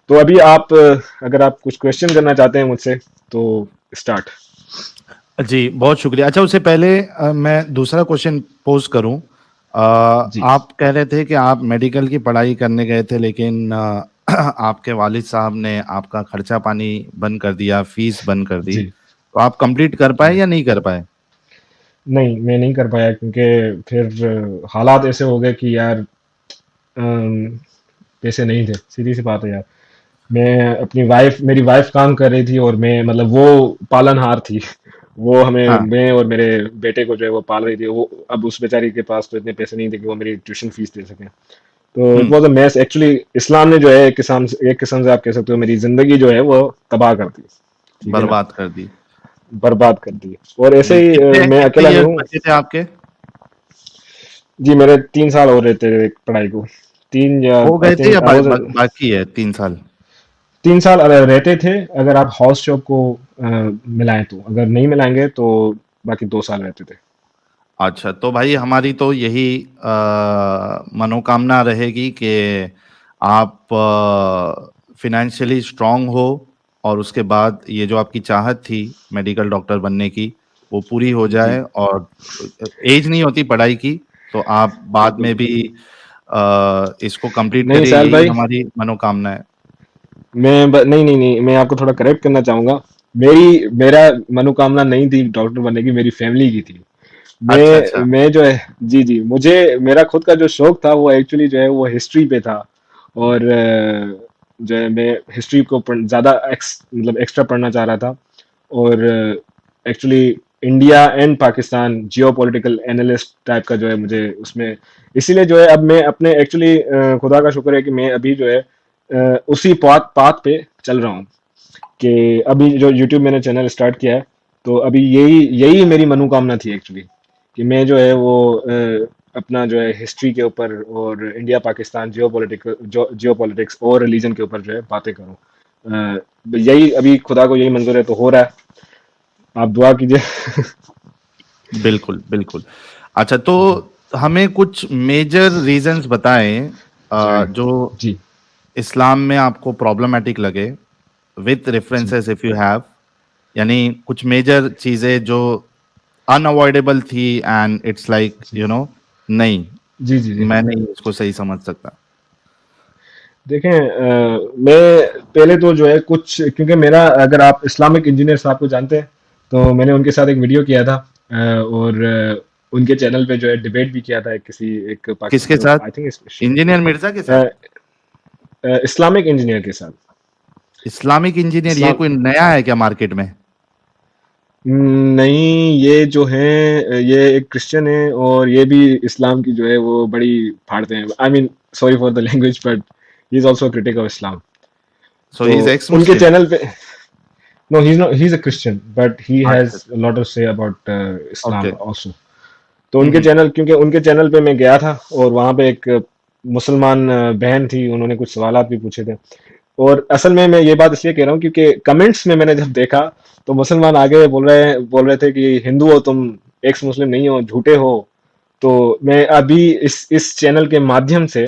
तो अभी आप अगर आप कुछ क्वेश्चन करना चाहते हैं मुझसे तो स्टार्ट। जी, बहुत शुक्रिया। अच्छा, उससे पहले मैं दूसरा क्वेश्चन पोज करूं। जी, आप कह रहे थे कि आप मेडिकल की पढ़ाई करने गए थे, लेकिन आपके वालिद साहब ने आपका खर्चा पानी बंद कर दिया, फीस बंद कर दी, जी, तो आप कंप्लीट कर पाए जी। या नहीं कर पाए? नहीं, मैं नहीं कर पाया, क्योंकि फिर हालात ऐसे हो गए कि यार पैसे नहीं थे, सीधी सी बात है यार। मैं अपनी वाइफ मेरी वाइफ काम कर रही थी, और मैं मतलब वो पालनहार थी। वो हमें, हाँ। मैं और मेरे बेटे को जो है वो पाल रही थी। वो अब उस बेचारी के पास तो इतने पैसे नहीं थे कि वो मेरी ट्यूशन फीस दे सके। तो it hmm. Was a mess actually. Islam ने जो है एक किस्म से आप कह सकते हो मेरी जिंदगी जो है वो तबाह कर दी। ठीक है ना, बर्बाद कर दी। बर्बाद कर दी। और ऐसे जी, ही कितने मैं कितने अकेला नहीं इयर्स हूँ। बचे थे आपके? जी, मेरे 3 साल और रहते थे पढ़ाई को। तीन, या हो आई गए थे या थिंक आई वाज बाकी है 3 साल? 3 साल अगर रहते थे, अगर आप हाउस जॉब को मिलाएं तो, अगर नहीं मिलाएंगे तो बाकी 2 साल रहते थे। अच्छा, तो भाई हमारी तो यही मनोकामना रहेगी कि आप फिनेंशियली स्ट्रांग हो और उसके बाद ये जो आपकी चाहत थी मेडिकल डॉक्टर बनने की वो पूरी हो जी जाए। और एज नहीं होती पढ़ाई की, तो आप बाद बिल्कुल। में भी इसको कंप्लीट नहीं करिए, साल यही भाई, हमारी मनोकामना है। नहीं नहीं नहीं, मैं आपको थोड़ा करेक्ट करना चाहूंगा। मेरा मनोकामना नहीं थी डॉक्टर बनने की, मेरी फैमिली की थी। अच्छा अच्छा। मैं जो है, जी जी, मुझे मेरा खुद का जो शौक था वो एक्चुअली जो है वो हिस्ट्री पे था। और जो है मैं हिस्ट्री को ज्यादा मतलब एक्स्ट्रा पढ़ना चाह रहा था। और actually India and Pakistan Jio political analyst type का जो है मुझे उसमें, इसीलिए जो है अब मैं अपने एक्चुअली खुदा का शुक्र है कि मैं अभी जो है उसी पाथ पाथ पे चल रहा हूँ। कि अभी जो यूट्यूब मैंने चैनल स्टार्ट किया है, तो अभी यही यही मेरी मनोकामना थी एक्चुअली, कि मैं जो है वो अपना जो है हिस्ट्री के ऊपर और इंडिया पाकिस्तान जियो पॉलिटिक्स और रिलीजन के ऊपर जो है बातें करूं। यही अभी खुदा को यही मंजूर है तो हो रहा है। आप दुआ कीजिए। बिल्कुल बिल्कुल। अच्छा, तो हमें कुछ मेजर रीजंस बताएं जी जो जी इस्लाम में आपको प्रॉब्लमेटिक लगे, with the references if you have. यानी कुछ मेजर चीजें जो अनअवॉइडेबल थी एंड इट्स लाइक जी नहीं, जी जी जी। मैं नहीं इसको सही समझ सकता। देखें, मैं पहले तो जो है कुछ, क्योंकि मेरा, अगर आप इस्लामिक इंजीनियर साहब को जानते हैं तो मैंने उनके साथ एक वीडियो किया था। और उनके चैनल पे जो है डिबेट भी किया था एक किसके पाकिस्तान, साथ? आई थिंक इंजीनियर मिर्जा के साथ? इस्लामिक इंजीनियर के साथ। इस्लामिक इंजीनियर ये इस्लाम, कोई नया है क्या मार्केट में? नहीं, ये जो है ये एक क्रिश्चियन है और ये भी इस्लाम की जो है वो बड़ी फाड़ते हैं। I mean, sorry for the language, but he is also critic of Islam. So तो ही इज एक्स उनके मुस्लिम? चैनल पे, no, he's not, he's a Christian, but he अच्छा। has a lot to say about okay. Islam also. तो उनके चैनल, क्योंकि उनके चैनल पे मैं गया था और वहां पे एक मुसलमान बहन थी, उन्होंने कुछ सवालात भी पूछे थे। और असल में मैं ये बात इसलिए कह रहा हूँ क्योंकि कमेंट्स में मैंने जब देखा तो मुसलमान आगे बोल रहे थे कि हिंदू हो तुम, एक्स मुस्लिम नहीं हो, झूठे हो। तो मैं अभी इस चैनल के माध्यम से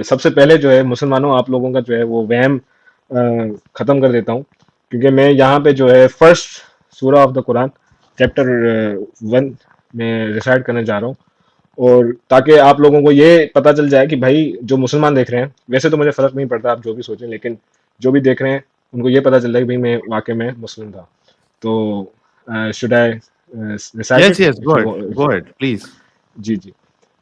सबसे पहले जो है मुसलमानों, आप लोगों का जो है वो वहम खत्म कर देता हूँ। क्योंकि मैं यहाँ पे जो है फर्स्ट सूरा ऑफ द कुरान चैप्टर 1 में रिसाइड करने जा रहा हूँ। और ताकि आप लोगों को ये पता चल जाए कि भाई जो मुसलमान देख रहे हैं, वैसे तो मुझे फर्क नहीं पड़ता आप जो भी सोचें, लेकिन जो भी देख रहे हैं उनको ये पता चल जाए कि भाई मैं वाकई में मुस्लिम था। तो should I recite yes it yes, if you, go ahead please. जी जी।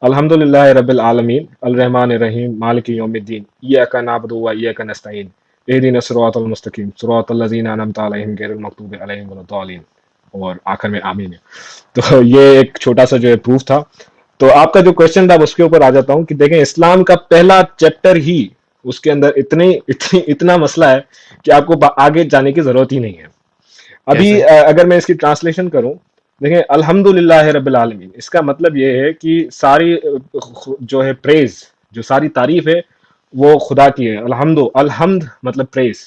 अल्हम्दुलिल्लाह रब्बिल आलमीन अर्रहमान अर्रहीम मालिक यौमिद्दीन इय्याका नअबुदु व इय्याका नस्तईन इहदिना सिरातल मुस्तकीम सिरातल लज़ीना अनअमता अलैहिम गैरिल मग़दूबि अलैहिम वलद्दालिन। और आखिर में आमीन है। तो ये एक छोटा सा जो है प्रूफ था। तो आपका जो क्वेश्चन था उसके ऊपर आ जाता हूँ कि देखें, इस्लाम का पहला चैप्टर ही, उसके अंदर इतना मसला है कि आपको आगे जाने की जरूरत ही नहीं है। अभी कैसे? अगर मैं इसकी ट्रांसलेशन करूं, देखें, अल्हम्दुलिल्लाह रब्बिल आलमीन, इसका मतलब ये है कि सारी जो है प्रेज, जो सारी तारीफ है वो खुदा की है। अलहम्द मतलब प्रेज,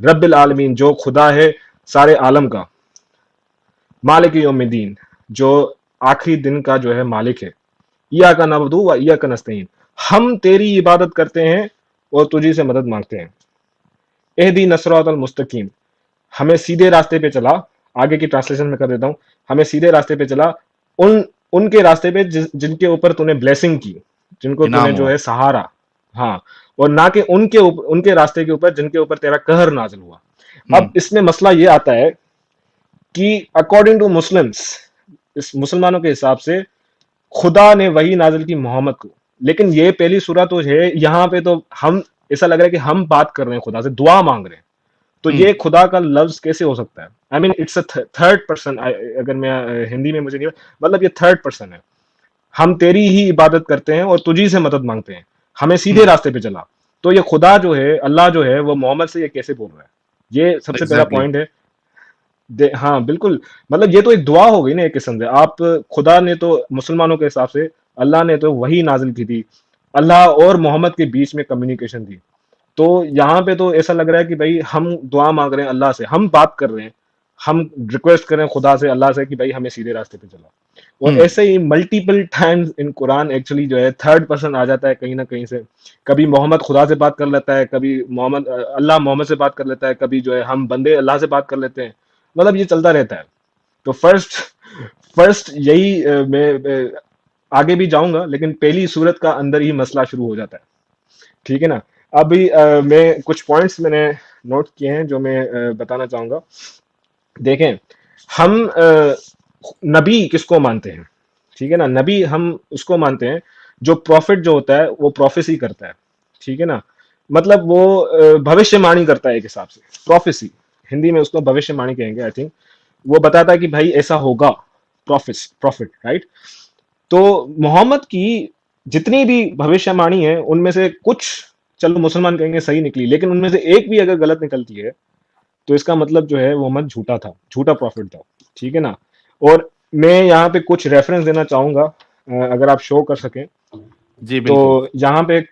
रब्बिल आलमीन जो खुदा है सारे आलम का, मालिक यौमिद्दीन जो आखिरी दिन का जो है मालिक है, इया का नबदू व इया का नस्तईन, हम तेरी इबादत करते हैं और तुझी से मदद मांगते हैं। एहदी नसरातल मुस्तकीम, हमें सीधे रास्ते पे चला। आगे की ट्रांसलेशन में कर देता हूं, हमें सीधे रास्ते पे चला, उन उनके रास्ते पे जिनके ऊपर तूने ब्लेसिंग की, जिनको तूने इनाम जो हुआ। है सहारा। हाँ, और ना कि उनके रास्ते के ऊपर जिनके ऊपर तेरा कहर नाजिल हुआ। अब हम्म। इसमें मसला ये आता है कि अकॉर्डिंग टू मुस्लिम्स, इस मुसलमानों के हिसाब से खुदा ने वही नाजिल की मोहम्मद को। लेकिन ये पहली सूरत तो है, यहाँ पे तो हम, ऐसा लग रहा है कि हम बात कर रहे हैं खुदा से, दुआ मांग रहे हैं। तो हम्म। ये खुदा का लफ्ज कैसे हो सकता है? I mean it's a third person. अगर मैं हिंदी में मुझे नहीं, मतलब ये थर्ड पर्सन है। हम तेरी ही इबादत करते हैं और तुझी से मदद मांगते हैं, हमें सीधे हम्म। रास्ते पे चला। तो ये खुदा जो है, अल्लाह जो है, वो मोहम्मद से ये कैसे बोल रहा है? ये सबसे पहला एग्जैक्टली। पॉइंट है। हाँ बिल्कुल, मतलब ये तो एक दुआ हो गई ना एक किस्म से। आप, खुदा ने तो मुसलमानों के हिसाब से, अल्लाह ने तो वही नाजिल की थी। अल्लाह और मोहम्मद के बीच में कम्युनिकेशन थी। तो यहाँ पे तो ऐसा लग रहा है कि भाई हम दुआ मांग रहे हैं अल्लाह से, हम बात कर रहे हैं, हम रिक्वेस्ट कर रहे हैं खुदा से, अल्लाह से कि भाई हमें सीधे रास्ते पे चला। और हम्म। ऐसे ही multiple times in Quran actually जो है थर्ड पर्सन आ जाता है कहीं ना कहीं से। कभी मोहम्मद खुदा से बात कर लेता है, कभी अल्लाह मोहम्मद से बात कर लेता है, कभी जो है हम बंदे अल्लाह से बात कर लेते हैं। मतलब ये चलता रहता है। तो फर्स्ट फर्स्ट यही आगे भी जाऊंगा, लेकिन पहली सूरत का अंदर ही मसला शुरू हो जाता है। ठीक है ना। अभी मैं कुछ पॉइंट्स मैंने नोट किए हैं जो मैं बताना चाहूंगा। देखें, हम नबी किसको मानते हैं? ठीक है ना। नबी हम उसको मानते हैं जो प्रॉफिट जो होता है वो प्रोफेसी करता है। ठीक है ना। मतलब वो भविष्यवाणी करता है एक हिसाब से। प्रोफेसी, हिंदी में उसको भविष्यवाणी कहेंगे आई थिंक। वो बताता है कि भाई ऐसा होगा। Profit, right. तो मोहम्मद की जितनी भी भविष्यवाणी है उनमें से कुछ, चलो मुसलमान कहेंगे सही निकली, लेकिन उनमें से एक भी अगर गलत निकलती है तो इसका मतलब जो है मोहम्मद झूठा था, झूठा प्रॉफिट था। ठीक है ना। और मैं यहाँ पे कुछ रेफरेंस देना चाहूंगा, अगर आप शो कर सकें जी तो। बिल्कुल। यहाँ पे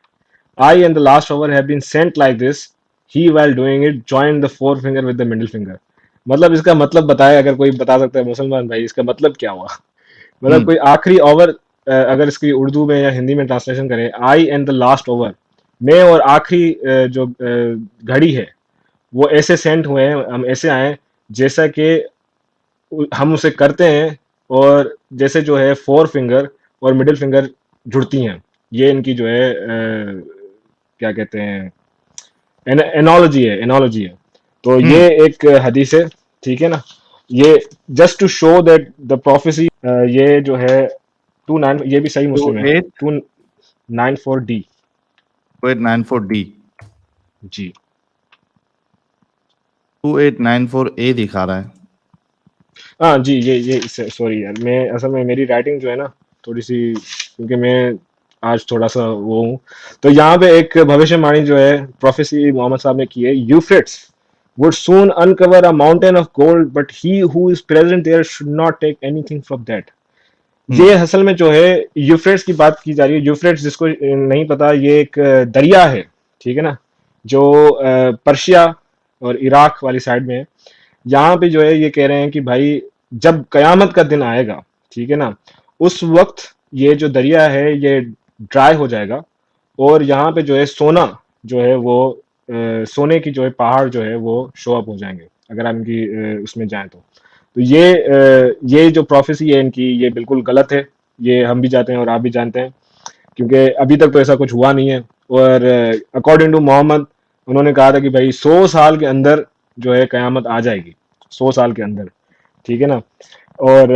I and the last over have been sent like this, he while doing it join the four finger with the middle finger. मतलब इसका मतलब बताए, अगर कोई बता सकता है मुसलमान भाई, इसका मतलब क्या हुआ? मतलब हम्म। कोई आखिरी ओवर, अगर इसकी उर्दू में या हिंदी में ट्रांसलेशन करें, आई एंड द लास्ट ओवर, मैं और आखिरी जो घड़ी है वो ऐसे सेंट हुए हैं, हम ऐसे आए जैसा कि हम उसे करते हैं, और जैसे जो है फोर फिंगर और मिडिल फिंगर जुड़ती हैं। ये इनकी जो है क्या कहते हैं, एनोलॉजी है। तो ये हम्म। एक हदीस है। ठीक है ना। ये just to show that the prophecy, ये जो है 29, ये भी सही टू मुस्लिम है। Eight 294D। 2894D। जी 2894A दिखा रहा है। हाँ जी, ये सॉरी यार, मैं असल में मेरी राइटिंग जो है ना थोड़ी सी, क्योंकि मैं आज थोड़ा सा वो हूँ। तो यहाँ पे एक भविष्यवाणी जो है प्रोफेसी मोहम्मद साहब ने की है, Euphrates would soon uncover a mountain of gold, but he who is present there should not take anything from that। ये हम्म। असल में जो है यूफ्रेट्स की बात की जा रही है। यूफ्रेट्स, जिसको नहीं पता, ये एक दरिया है। ठीक है ना। जो पर्शिया और इराक वाली साइड में है। यहाँ पे जो है ये कह रहे हैं कि भाई जब कयामत का दिन आएगा, ठीक है ना, उस वक्त ये जो दरिया है ये ड्राई हो जाएगा, और यहाँ पे जो है सोना जो है वो सोने की जो है पहाड़ जो है वो शो अप हो जाएंगे, अगर आप इनकी उसमें जाएं तो ये जो प्रोफेसी है इनकी, ये बिल्कुल गलत है। ये हम भी जानते हैं और आप भी जानते हैं, क्योंकि अभी तक तो ऐसा कुछ हुआ नहीं है। और अकॉर्डिंग टू मोहम्मद, उन्होंने कहा था कि भाई 100 साल के अंदर जो है कयामत आ जाएगी, 100 साल के अंदर। ठीक है ना। और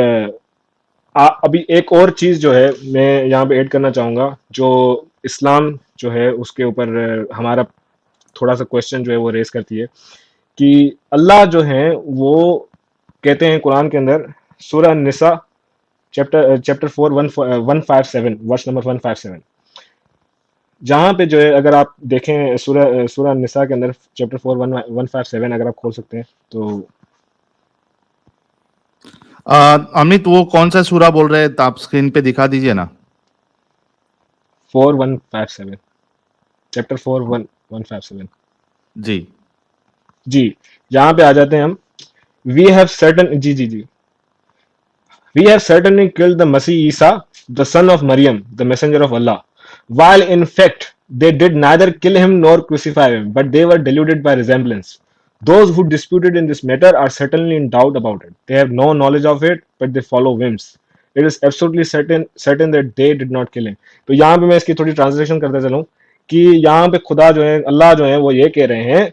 अभी एक और चीज जो है मैं यहाँ पे ऐड करना चाहूंगा, जो इस्लाम जो है उसके ऊपर हमारा थोड़ा सा क्वेश्चन जो है वो रेस करती है, कि अल्लाह जो है वो कहते हैं कुरान के अंदर, सूरह निसा चैप्टर 4 157, वर्स नंबर 157, जहां पे जो है अगर आप देखें सूरह सूरह निसा के अंदर चैप्टर 4 157, अगर आप खोल सकते हैं तो। अमित वो कौन सा सूरा बोल रहे हैं, तो आप स्क्रीन पे दिखा दीजिए ना। 4157, चैप्टर 4157। जी। जी, यहाँ पे आ जाते हैं हम। वी हैव सर्टन जी जी जी We have certainly killed the Masih Isa, the son of Maryam, the messenger of Allah, while in fact they did neither kill him nor crucify him, but they were deluded by resemblance. Those who disputed in this matter are certainly in doubt about it. They have no knowledge of it, but they follow whims. It is absolutely certain that they did not kill him. तो यहाँ पे मैं इसकी थोड़ी ट्रांसलेशन करते चलूँ, कि यहाँ पे खुदा जो है, अल्लाह जो है, वो ये कह रहे हैं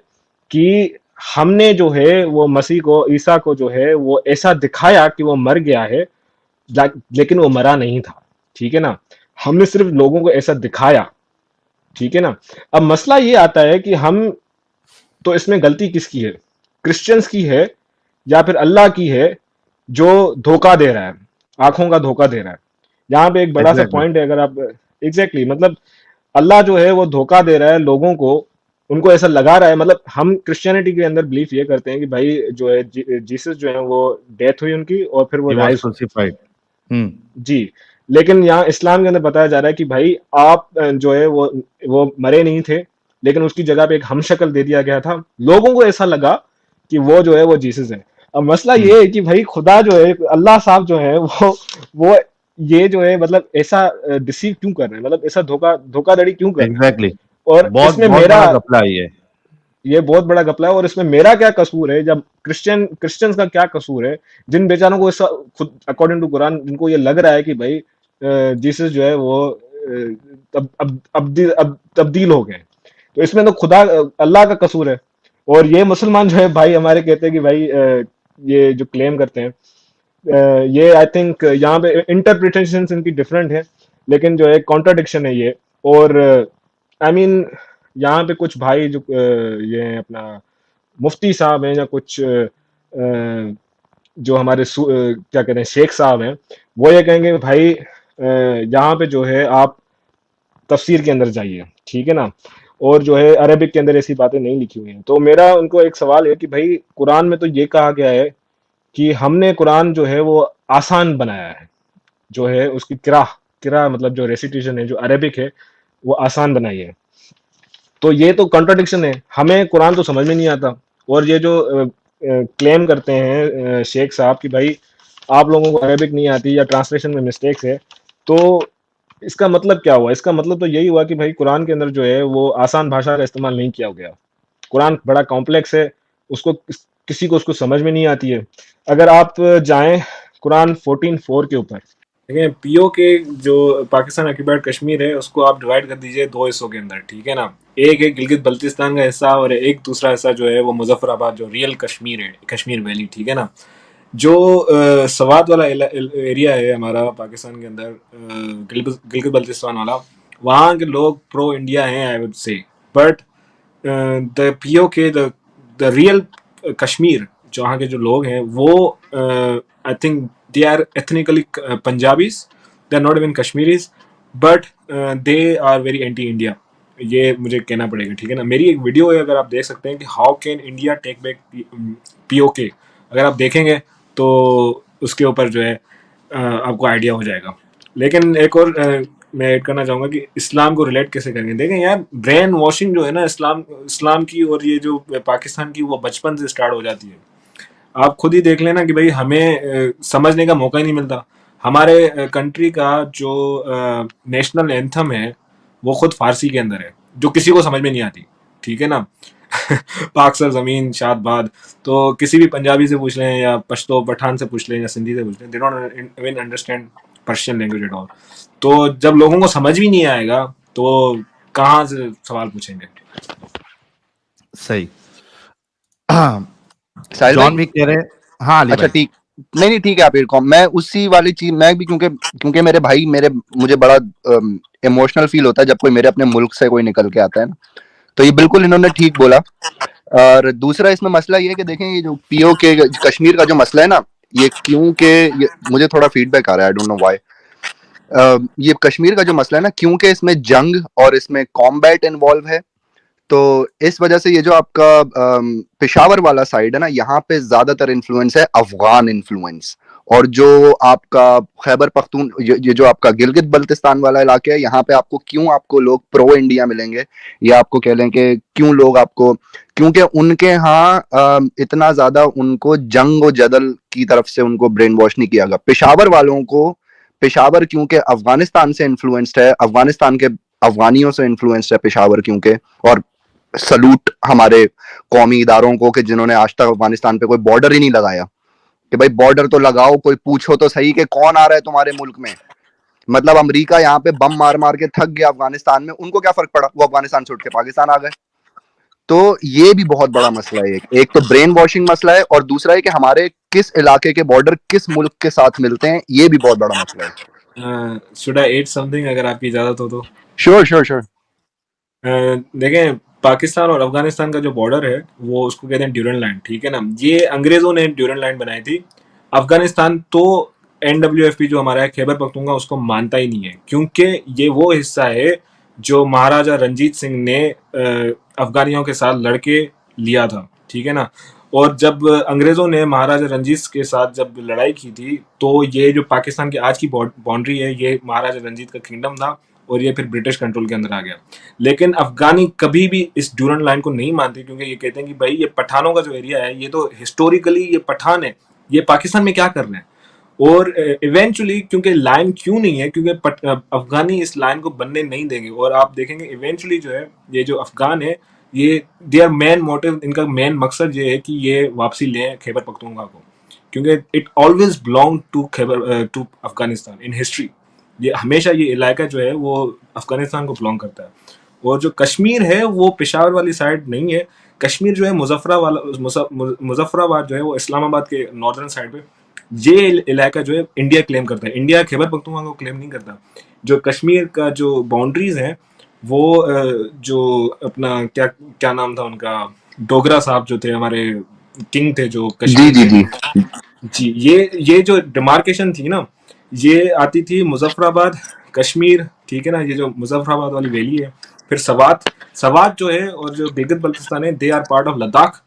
कि हमने जो है वो मसीह को, ईसा को जो है वो ऐसा दिखाया कि वो मर गया है, लेकिन वो मरा नहीं था। ठीक है ना। हमने सिर्फ लोगों को ऐसा दिखाया। ठीक है ना। अब मसला ये आता है कि हम, तो इसमें गलती किसकी है? क्रिश्चियंस की है या फिर अल्लाह की है, जो धोखा दे रहा है, आंखों का धोखा दे रहा है? यहाँ पे एक बड़ा सा एग्जैक्टली। पॉइंट है। अगर आप एग्जैक्टली मतलब अल्लाह जो है वो धोखा दे रहा है लोगों को, उनको ऐसा लगा रहा है। मतलब हम क्रिश्चियनिटी के अंदर बिलीफ ये करते हैं कि भाई जो है जीसस जो है वो डेथ हुई उनकी और फिर वो ही वाज राइज हुए। क्रूसिफाइड। हम्म। जी। लेकिन यहाँ इस्लाम के अंदर बताया जा रहा है कि भाई आप जो है वो मरे नहीं थे, लेकिन उसकी जगह पे एक हमशक्ल दे दिया गया था। लोगों को ऐसा लगा कि वो जो है वो जीसस है। अब मसला ये है कि भाई खुदा जो है, अल्लाह साहब जो है, वो ये जो है मतलब ऐसा डिसीव क्यों कर रहे हैं, मतलब ऐसा धोखाधड़ी क्यों कर रहे हैं। एग्जैक्टली। और बहुत इसमें बहुत मेरा, बड़ा घपला है ये। ये बहुत बड़ा घपला है, और इसमें मेरा क्या कसूर है, जब क्रिश्चियंस का क्या कसूर है, जिन बेचारों को ऐसा खुद अकॉर्डिंग टू कुरान जिनको ये लग रहा है कि भाई जीसस जो है वो तब्दील हो गए, तो इसमें तो खुदा अल्लाह का कसूर है। और ये मुसलमान जो है भाई हमारे कहते हैं कि भाई ये जो क्लेम करते हैं, ये आई थिंक यहाँ पे इंटरप्रिटेशन इनकी डिफरेंट है, लेकिन जो है कॉन्ट्राडिक्शन है ये। और आई मीन यहाँ पे कुछ भाई जो ये हैं अपना मुफ्ती साहब हैं, या कुछ जो हमारे क्या कहते हैं शेख साहब हैं, वो ये कहेंगे भाई यहाँ पे जो है आप तफसीर के अंदर जाइए, ठीक है ना, और जो है अरबिक के अंदर ऐसी बातें नहीं लिखी हुई हैं। तो मेरा उनको एक सवाल है कि भाई कुरान में तो ये कहा गया है कि हमने कुरान जो है वो आसान बनाया है, जो है उसकी किरा किरा मतलब जो रेसिटेशन है जो अरबिक है वो आसान बनाई है। तो ये तो कॉन्ट्रडिक्शन है, हमें कुरान तो समझ में नहीं आता। और ये जो क्लेम करते हैं शेख साहब कि भाई आप लोगों को अरेबिक नहीं आती या ट्रांसलेशन में मिस्टेक्स है, तो इसका मतलब क्या हुआ? इसका मतलब तो यही हुआ कि भाई कुरान के अंदर जो है वो आसान भाषा का इस्तेमाल नहीं किया गया। कुरान बड़ा कॉम्प्लेक्स है, उसको किसी को उसको समझ में नहीं आती है। अगर आप जाएं कुरान 14:4 के ऊपर, देखिए पीओ के जो पाकिस्तान ऑक्यूपाइड कश्मीर है उसको आप डिवाइड कर दीजिए दो हिस्सों के अंदर, ठीक है ना। एक है गिलगित बल्तिस्तान का हिस्सा, और एक दूसरा हिस्सा जो है वो मुजफ्फराबाद जो रियल कश्मीर है, कश्मीर वैली, ठीक है ना। जो सवात वाला एरिया है हमारा पाकिस्तान के अंदर, गिलगित बल्तिस्तान वाला, वहाँ के लोग प्रो इंडिया हैं I would say. But the PoK the real Kashmir जहाँ के जो लोग हैं वो I think they are ethnically Punjabis, they are not even Kashmiris, but they are very anti India. ये मुझे कहना पड़ेगा, ठीक है ना। मेरी एक वीडियो है, अगर आप देख सकते हैं कि how can India take back PoK, अगर आप देखेंगे तो उसके ऊपर जो है आपको आइडिया हो जाएगा। लेकिन एक और मैं ऐड करना चाहूँगा कि इस्लाम को रिलेट कैसे करेंगे। देखें यार, ब्रेन वॉशिंग जो है ना इस्लाम की और ये जो पाकिस्तान की, वो बचपन से स्टार्ट हो जाती है। आप खुद ही देख लेना कि भाई हमें समझने का मौका ही नहीं मिलता। हमारे कंट्री का जो नेशनल एंथम है वो खुद फारसी के अंदर है, जो किसी को समझ में नहीं आती, ठीक है ना। पाक सर जमीन शाद बाद, तो किसी भी पंजाबी से पूछ लें या पश्तो पठान से पूछ लें या सिंधी से पूछ लें, they don't even understand Persian language at all. तो जब लोगों को समझ भी नहीं आएगा तो कहाँ से सवाल पूछेंगे। सही। साहिल जॉन भाई, भी कह रहे। हाँ अली अच्छा भाई। ठीक, नहीं नहीं ठीक है, आप मैं उसी वाली चीज, मैं भी क्योंकि क्योंकि मेरे भाई मेरे मुझे बड़ा इमोशनल फील होता है जब कोई मेरे अपने मुल्क से कोई निकल के आता है ना, तो ये बिल्कुल इन्होंने ठीक बोला। और दूसरा इसमें मसला ये है कि देखें, ये जो पीओ के कश्मीर का जो मसला है ना, ये क्योंकि मुझे थोड़ा फीडबैक आ रहा है, आई डोंट नो व्हाई। ये कश्मीर का जो मसला है ना, क्योंकि इसमें जंग और इसमें कॉम्बैट इन्वॉल्व है, तो इस वजह से ये जो आपका पेशावर वाला साइड है ना, यहाँ पे ज्यादातर इन्फ्लुएंस है अफगान इन्फ्लुएंस। और जो आपका खैबर पख्तून, ये जो आपका गिलगित बल्तिस्तान वाला इलाका है, यहाँ पे आपको लोग प्रो इंडिया मिलेंगे, या आपको कह लें कि क्यों लोग आपको, क्योंकि उनके यहाँ इतना ज्यादा उनको जंग और जदल की तरफ से उनको ब्रेन वॉश नहीं किया गया। पेशावर वालों को, पेशावर क्योंकि अफगानिस्तान से इन्फ्लुएंस्ड है, अफगानिस्तान के अफगानियों से इन्फ्लुएंस्ड है पेशावर क्योंकि। और सलूट हमारे कौमी इदारों को कि जिन्होंने आज तक अफगानिस्तान पे कोई बॉर्डर ही नहीं लगाया, कि भाई बॉर्डर तो लगाओ, कोई पूछो तो सही कि कौन आ रहा है तुम्हारे मुल्क में। मतलब अमेरिका यहाँ पे बम मार मार के थक गया अफगानिस्तान में, उनको क्या फर्क पड़ा, वो अफगानिस्तान छोड़ के पाकिस्तान आ गए। तो ये भी बहुत बड़ा मसला है। एक तो ब्रेन वॉशिंग मसला है, और दूसरा है कि हमारे किस इलाके के बॉर्डर किस मुल्क के साथ मिलते हैं, ये भी बहुत बड़ा मसला है। शुड आई एड समथिंग, अगर आपकी इजाजत हो तो? Sure sure sure. देखें, पाकिस्तान और अफगानिस्तान का जो बॉर्डर है वो उसको कहते हैं ड्यूरन लाइन, ठीक है ना। ये अंग्रेजों ने ड्यूरन लाइन बनाई थी। अफगानिस्तान तो NWFP जो हमारा है खैबर पख्तूनख्वा उसको मानता ही नहीं है, क्योंकि ये वो हिस्सा है जो महाराजा रंजीत सिंह ने अफगानियों के साथ लड़के लिया था, ठीक है ना। और जब अंग्रेजों ने महाराजा रंजीत के साथ जब लड़ाई की थी, तो ये जो पाकिस्तान की आज की बाउंड्री है, ये महाराजा रंजीत का किंगडम था। और ये फिर ब्रिटिश कंट्रोल के अंदर आ गया। लेकिन अफगानी कभी भी इस ड्यूरंड लाइन को नहीं मानते, क्योंकि ये कहते हैं कि भाई ये पठानों का जो एरिया है, ये तो हिस्टोरिकली ये पठान है, ये पाकिस्तान में क्या कर रहे हैं। और इवेंचुअली क्योंकि लाइन क्यों नहीं है, क्योंकि अफगानी इस लाइन को बनने नहीं देंगे। और आप देखेंगे इवेंचुअली जो है ये जो अफगान है, ये देयर मेन मोटिव, इनका मेन मकसद ये है कि ये वापसी लें खैबर पख्तूनख्वा को, क्योंकि it always belong to Khyber to Afghanistan in history. ये हमेशा ये इलाका जो है वो अफगानिस्तान को बिलोंग करता है। और जो कश्मीर है वो पेशावर वाली साइड नहीं है, कश्मीर जो है मुजफ्फराबाद जो है वो इस्लामाबाद के नॉर्दर्न साइड पे, ये इलाका जो है इंडिया क्लेम करता है, इंडिया खैबर पख्तूनख्वा को क्लेम नहीं करता। जो कश्मीर का जो बाउंड्रीज हैं वो जो अपना क्या क्या नाम था उनका, डोगरा साहब जो थे हमारे किंग थे जो जी कश्मीर जी के, जी। जी ये जो डिमार्केशन थी ना, ये आती थी मुजफ्फराबाद कश्मीर, ठीक है ना, ये जो मुजफ्फराबाद वाली वैली है, फिर सवात, सवात जो है और जो गिलगित बल्तिस्तान है, they are part of Ladakh,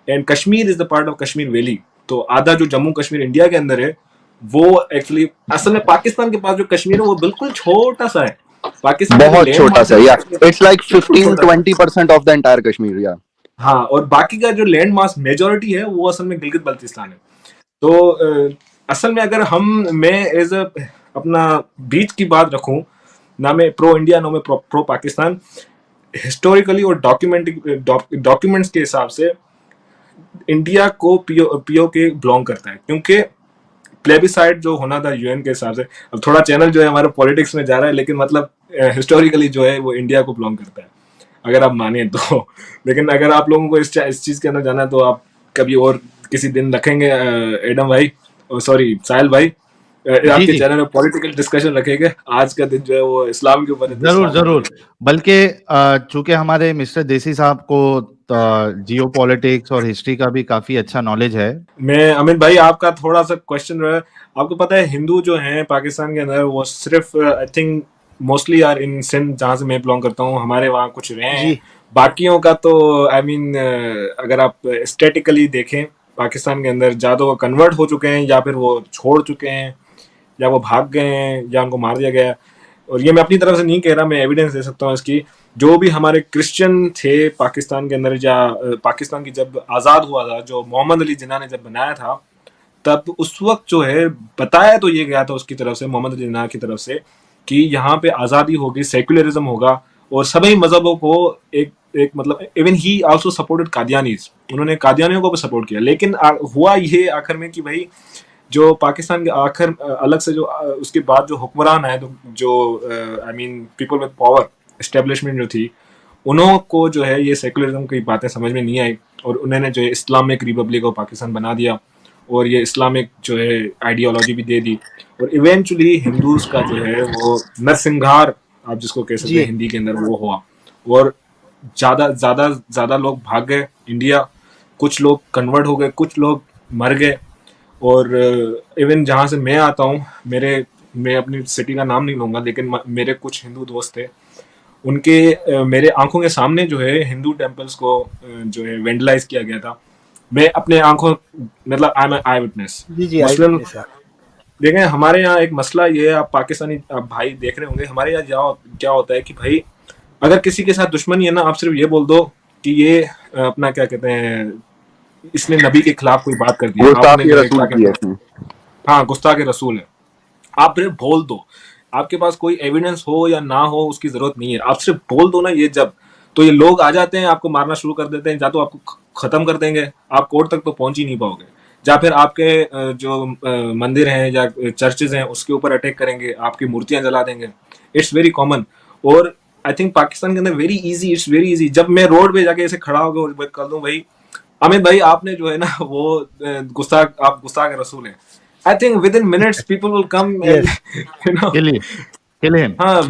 and Kashmir is the part of Kashmir valley. तो आधा जो जम्मू कश्मीर इंडिया के अंदर है, वो एक्चुअली असल में पाकिस्तान के पास जो कश्मीर है वो बिल्कुल छोटा सा है। पाकिस्तान का जो बहुत लैंड छोटा मास सा, है या वो इट्स लाइक बिल्कुल छोटा सा है। 15-20% ऑफ द एंटायर कश्मीर, या हाँ, और बाकी का जो लैंड मास मेजोरिटी है वो असल में गिलगित बल्तिस्तान है। तो असल में अगर मैं एज अ अपना बीच की बात रखूं, ना मैं प्रो इंडिया ना मैं प्रो पाकिस्तान, हिस्टोरिकली और डॉक्यूमेंट्स के हिसाब से इंडिया को पीओ के बिलोंग करता है, क्योंकि प्लेबिसाइड जो होना था यूएन के हिसाब से, अब थोड़ा चैनल जो है हमारा पॉलिटिक्स में जा रहा है, लेकिन मतलब हिस्टोरिकली जो है वो इंडिया को बिलोंग करता है, अगर आप माने तो। लेकिन अगर आप लोगों को इस चीज के अंदर जाना है तो आप कभी और किसी दिन रखेंगे एडम भाई, सॉरी साहिल भाई, जी आपके जी, चैनल में पॉलिटिकल डिस्कशन रखेंगे। आज का दिन जो है वो इस्लाम के ऊपर है, तो जरूर इस्लाम के ऊपर जरूर। रखेंगे। बल्कि चूंकि हमारे मिस्टर देसी साहब को जियो पॉलिटिक्स और हिस्ट्री का भी काफी अच्छा नॉलेज है। मैं अमित भाई आपका थोड़ा सा क्वेश्चन रहा है, आपको पता है हिंदू जो हैं पाकिस्तान के अंदर वो सिर्फ I think mostly are in Sindh, जहाँ से मैं बिलोंग करता हूँ, हमारे वहाँ कुछ रहे हैं। जी बाकियों का तो आई मीन अगर आप स्टेटिकली देखें पाकिस्तान के अंदर, या तो वो कन्वर्ट हो चुके हैं, या फिर वो छोड़ चुके हैं, या वो भाग गए हैं, या उनको मार दिया गया है। और ये मैं अपनी तरफ से नहीं कह रहा, मैं एविडेंस दे सकता हूँ इसकी। जो भी हमारे क्रिश्चियन थे पाकिस्तान के अंदर, या पाकिस्तान की जब आज़ाद हुआ था, जो मोहम्मद अली जिन्ना ने जब बनाया था, तब उस वक्त जो है बताया तो ये गया था उसकी तरफ से, मोहम्मद अली जिन्ना की तरफ से, कि यहाँ पे आज़ादी होगी, सेक्युलरिज्म होगा, और सभी मजहबों को एक एक मतलब, even he also supported Qadianis, उन्होंने कादियानियों को भी सपोर्ट किया। लेकिन हुआ ये आखिर में कि भाई जो पाकिस्तान के आखिर अलग से जो उसके बाद जो हुक्मरान आए, तो जो I mean people with power establishment जो थी, उन्हों को जो है ये सेकुलरिज्म की बातें समझ में नहीं आई, और उन्होंने जो है इस्लामिक रिपब्लिक ऑफ पाकिस्तान बना दिया, और ये इस्लामिक जो है आइडियोलॉजी भी दे दी। और इवेंचुअली हिंदूज का जो है वो नरसंहार, आप जिसको कह सकते हैं जी हिंदी के अंदर, वो हुआ। और ज्यादा ज्यादा ज्यादा लोग भाग गए इंडिया, कुछ लोग कन्वर्ट हो गए, कुछ लोग मर गए। और इवन जहाँ से मैं आता हूँ, मैं अपनी सिटी का नाम नहीं लूंगा, लेकिन मेरे कुछ हिंदू दोस्त थे, उनके मेरे आंखों के सामने जो है हिंदू टेम्पल्स को जो है वेंडलाइज किया गया था। मैं अपने आंखों, मतलब आई एम आई विटनेस जी जी, आई मुस्लिम। विटनेस। देखें हमारे यहाँ एक मसला ये है, आप पाकिस्तानी आप भाई देख रहे होंगे, हमारे यहाँ क्या होता है कि भाई अगर किसी के साथ दुश्मनी है ना, आप सिर्फ ये बोल दो कि ये अपना क्या कहते हैं, इसने नबी के खिलाफ कोई बात कर दी है, आपने गुस्ताखी जो है क्या रसूल की है कहते हैं, इसमें। हाँ गुस्ताख रसूल है, आप सिर्फ बोल दो। आपके पास कोई एविडेंस हो या ना हो उसकी जरूरत नहीं है, आप सिर्फ बोल दो ना ये जब, तो ये लोग आ जाते हैं, आपको मारना शुरू कर देते हैं, या तो आपको खत्म कर देंगे, आप कोर्ट तक तो पहुंच ही नहीं पाओगे, या फिर आपके जो मंदिर हैं या चर्चेज हैं उसके ऊपर अटैक करेंगे, आपकी मूर्तियां जला देंगे। It's very common. और आई थिंक पाकिस्तान के अंदर very easy, it's very easy, जब मैं रोड पे जाके ऐसे खड़ा होकर और कर दूं भाई अमित भाई आपने जो है ना वो आप गुस्ताख रसूल हैं, I think with in minutes people will come and yes, you know, kill him. हाँ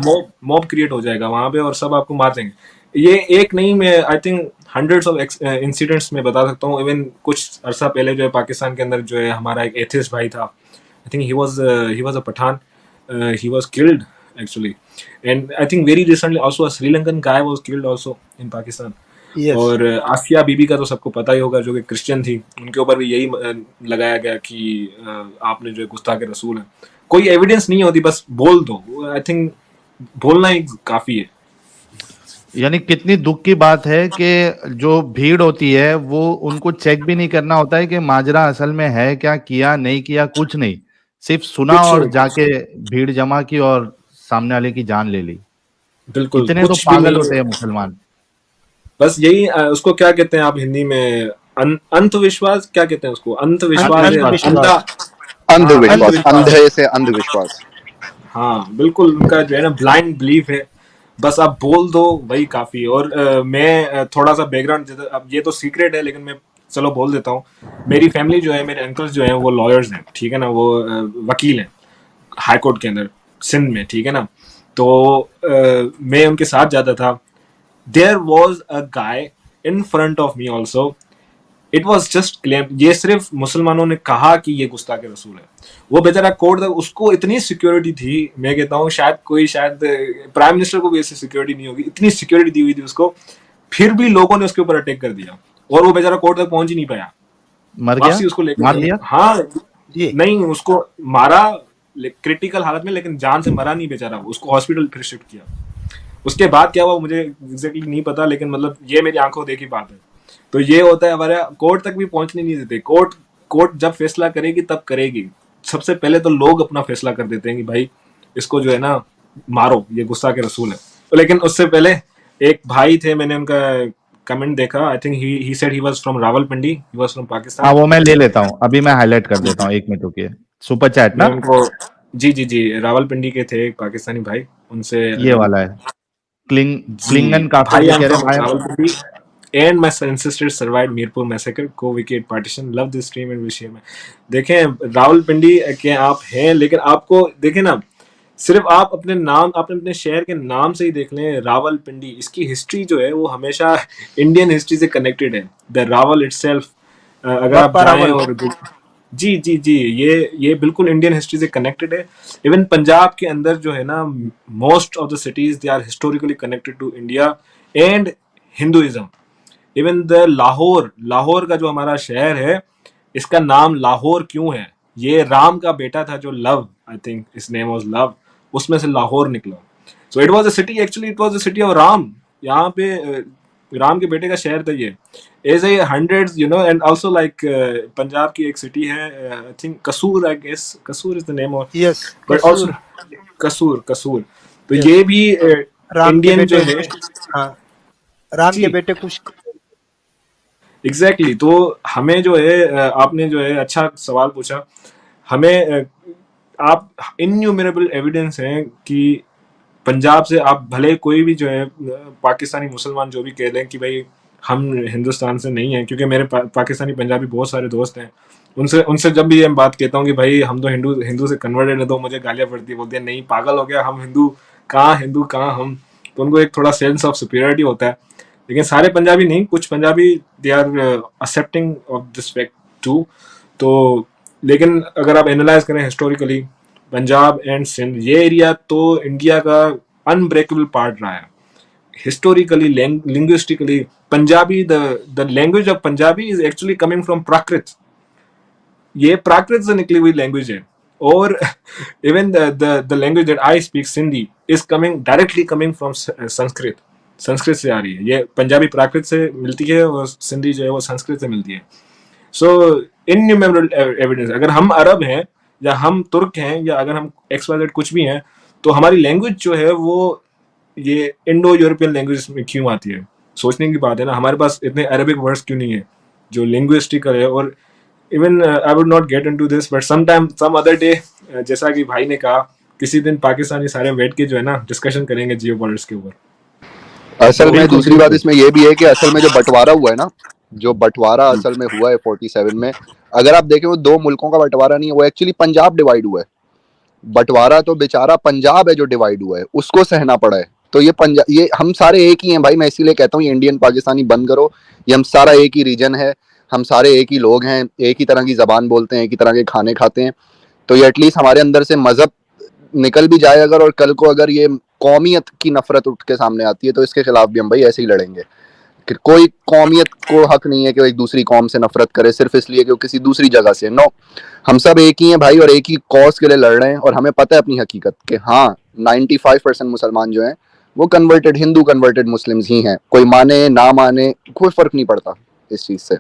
मॉब क्रिएट हो जाएगा वहां पे और सब आपको मार देंगे। ये एक नहीं, मैं I think hundreds of incidents में बता सकता हूँ। इवन कुछ अरसा पहले जो है पाकिस्तान के अंदर जो है हमारा एक एथिस्ट भाई था, I think he was a Pathan, he was killed actually, and I think very recently also a Sri Lankan guy was killed also in Pakistan. Yes, और आसिया बीबी का तो सबको पता ही होगा, जो कि क्रिश्चियन थी, उनके ऊपर भी यही लगाया गया कि आपने जो है गुस्ताख रसूल है। कोई एविडेंस नहीं होती, बस बोल दो। आई थिंक बोलना ही काफी है। यानी कितनी दुख की बात है कि जो भीड़ होती है वो उनको चेक भी नहीं करना होता है कि माजरा असल में है क्या, किया नहीं किया, कुछ नहीं, सिर्फ सुना कुछ और नहीं, जाके भीड़ जमा की और सामने वाले की जान ले ली। बिल्कुल इतने तो कुछ भी पागल नहीं होते है। हैं मुसलमान। बस यही उसको क्या कहते हैं आप हिंदी में, अंधविश्वास क्या कहते हैं उसको, अंधविश्वास या अंधविश्वास। अंधा। अंधविश्वास। हाँ, अंधविश्वास, अंधविश्वास। अंधे से अंधविश्वास। हाँ बिल्कुल, उनका जो है ना ब्लाइंड बिलीफ है, बस आप बोल दो वही काफी। और मैं थोड़ा सा बैकग्राउंड, अब ये तो सीक्रेट है लेकिन मैं चलो बोल देता हूँ। मेरी फैमिली जो है, मेरे अंकल्स जो हैं वो लॉयर्स हैं, ठीक है ना, वो वकील हैं हाई कोर्ट के अंदर सिंध में, ठीक है ना। तो मैं उनके साथ जाता था। There was a guy in front of me also, it was just claim, ये सिर्फ मुसलमानों ने कहा कि ये गुस्ताख रसूल है। वो बेचारा कोर्ट तक, उसको इतनी सिक्योरिटी थी, मैं कहता हूँ शायद प्राइम मिनिस्टर को भी ऐसी सिक्योरिटी नहीं होगी, इतनी सिक्योरिटी दी हुई थी उसको, फिर भी लोगों ने उसके ऊपर अटैक कर दिया और वो बेचारा कोर्ट तक पहुंच ही नहीं पाया। मर गया, वापसी उसको लेकर मार गए। दिया। हाँ, जी नहीं उसको मारा क्रिटिकल हालत में, लेकिन जान से मरा नहीं बेचारा, उसको हॉस्पिटल फिर शिफ्ट किया। उसके बाद क्या हुआ मुझे एग्जैक्टली नहीं पता, लेकिन मतलब ये मेरी आंखों देखी बात है। तो ये होता है हमारे, कोर्ट तक भी पहुंचने नहीं देते। कोर्ट जब फैसला करेगी तब करेगी, सबसे पहले तो लोग अपना फैसला कर देते हैं कि भाई इसको जो है ना मारो, ये गुस्सा के रसूल है। तो लेकिन उससे पहले एक भाई थे, मैंने उनका कमेंट देखा, आई think he said he was from Rawalpindi, he was from हाँ पाकिस्तान। वो मैं ले लेता हूँ, अभी मैं हाईलाइट कर देता हूँ, 1 मिनट रुकिए। सुपर चैट मैं ना, उनको, जी जी जी, रावलपिंडी के थे एक पाकिस्तानी भाई, उनसे ये वाला है। क्लिंगन जी काफिर भाई, ये I'm कह रहे from हैं भाई। Rawalpindi and my ancestors survived Mirpur massacre, co-wicket partition, love this stream and wish you मैं देखें रावलपिंडी के आप हैं, लेकिन आपको देखें ना, सिर्फ आप अपने नाम, आपने अपने शहर के नाम से ही देख लें रावलपिंडी, इसकी हिस्ट्री जो है वो हमेशा इंडियन हिस्ट्री से कनेक्टेड है। द रावल इटसेल्फ, अगर आप बापा जाएं रावल। और जी जी जी, ये बिल्कुल इंडियन हिस्ट्री से कनेक्टेड है। इवन पंजाब के अंदर जो है ना, most of the cities they are historically connected to India and Hinduism. Even the Lahore का जो हमारा शहर है, इसका नाम लाहौर क्यों है, ये राम का बेटा था जो Luv, I think his name was Luv, उसमें से लाहौर निकला। So it was a city, actually it was the city of Ram. यहाँ पे राम के बेटे का शहर था ये। As a hundreds you know, and also like Punjab की एक सिटी है, I think Kasur, I guess Kasur is the name of, yes, but Kasur. Also Kasur. तो यस, ये भी राम के इंडियन जो बेटे, है, हाँ, राम के जी बेटे कुछ। एग्जैक्टली तो हमें जो है आपने जो है अच्छा सवाल पूछा। हमें आप इन्यूमरेबल एविडेंस हैं कि पंजाब से आप भले कोई भी जो है पाकिस्तानी मुसलमान जो भी कह लें कि भाई हम हिंदुस्तान से नहीं हैं, क्योंकि मेरे पाकिस्तानी पंजाबी बहुत सारे दोस्त हैं, उनसे उनसे जब भी ये बात कहता हूँ कि भाई हम तो हिंदू से कन्वर्टेड है, तो मुझे गालियाँ पड़ती है, बोलते हैं नहीं पागल हो गया, हम हिंदू कहाँ हम। तो उनको एक थोड़ा सेंस ऑफ सुपीरियरिटी होता है, लेकिन सारे पंजाबी नहीं, कुछ Punjabi they are accepting of this fact too. तो लेकिन अगर आप एनालाइज करें हिस्टोरिकली, पंजाब एंड सिंध ये एरिया तो इंडिया का अनब्रेकेबल पार्ट रहा है historically, linguistically. Punjabi, the language of Punjabi is actually coming from Prakrit, ये प्राकृत से निकली हुई लैंग्वेज है। और even the language that I speak Sindhi is directly coming from Sanskrit, Sanskrit से आ रही है। ये पंजाबी प्राकृत से मिलती है और सिंधी जो है वो संस्कृत से मिलती है। सो इनन्यूमरेबल एविडेंस, अगर हम अरब हैं या हम तुर्क हैं या अगर हम XYZ कुछ भी हैं, तो हमारी लैंग्वेज जो है वो ये इंडो यूरोपियन लैंग्वेज में क्यों आती है, सोचने की बात है ना। हमारे पास इतने अरेबिक वर्ड्स क्यों नहीं है जो लिंग्विस्टिकल है। और even I would not get into this, but some other day, जैसा कि भाई ने कहा, किसी दिन पाकिस्तानी सारे बैठ के जो है ना डिस्कशन करेंगे जियो पॉलिटिक्स के ऊपर। असल में बिल्कुल दूसरी बात बिल्कुल। इसमें ये भी है कि असल में जो बंटवारा हुआ है ना, जो बंटवारा असल में हुआ है 47 में, अगर आप देखें वो दो मुल्कों का बंटवारा नहीं है, वो एक्चुअली पंजाब डिवाइड हुआ है। बंटवारा तो बेचारा पंजाब है जो डिवाइड हुआ है, उसको सहना पड़ा है। तो ये पंजाब, ये हम सारे एक ही हैं भाई, मैं इसीलिए कहता हूँ ये इंडियन पाकिस्तानी बंद करो, ये हम सारा एक ही रीजन है, हम सारे एक ही लोग हैं, एक ही तरह की जबान बोलते हैं, एक ही तरह के खाने खाते हैं। तो ये एटलीस्ट हमारे अंदर से मजहब निकल भी जाए अगर, और कल को अगर ये कौमियत की नफरत उठ के सामने आती है तो इसके खिलाफ भी हम भाई ऐसे ही लड़ेंगे। कि कोई कौमियत को हक नहीं है कि वो एक दूसरी कौम से नफरत करे सिर्फ इसलिए कि वो किसी दूसरी जगह से। नो, हम सब एक ही हैं भाई और एक ही कॉज के लिए लड़ रहे हैं, और हमें पता है अपनी हकीकत कि हाँ 95% मुसलमान जो हैं वो कन्वर्टेड हिंदू कन्वर्टेड मुस्लिम्स ही हैं, कोई माने ना माने कोई फर्क नहीं पड़ता इस चीज से।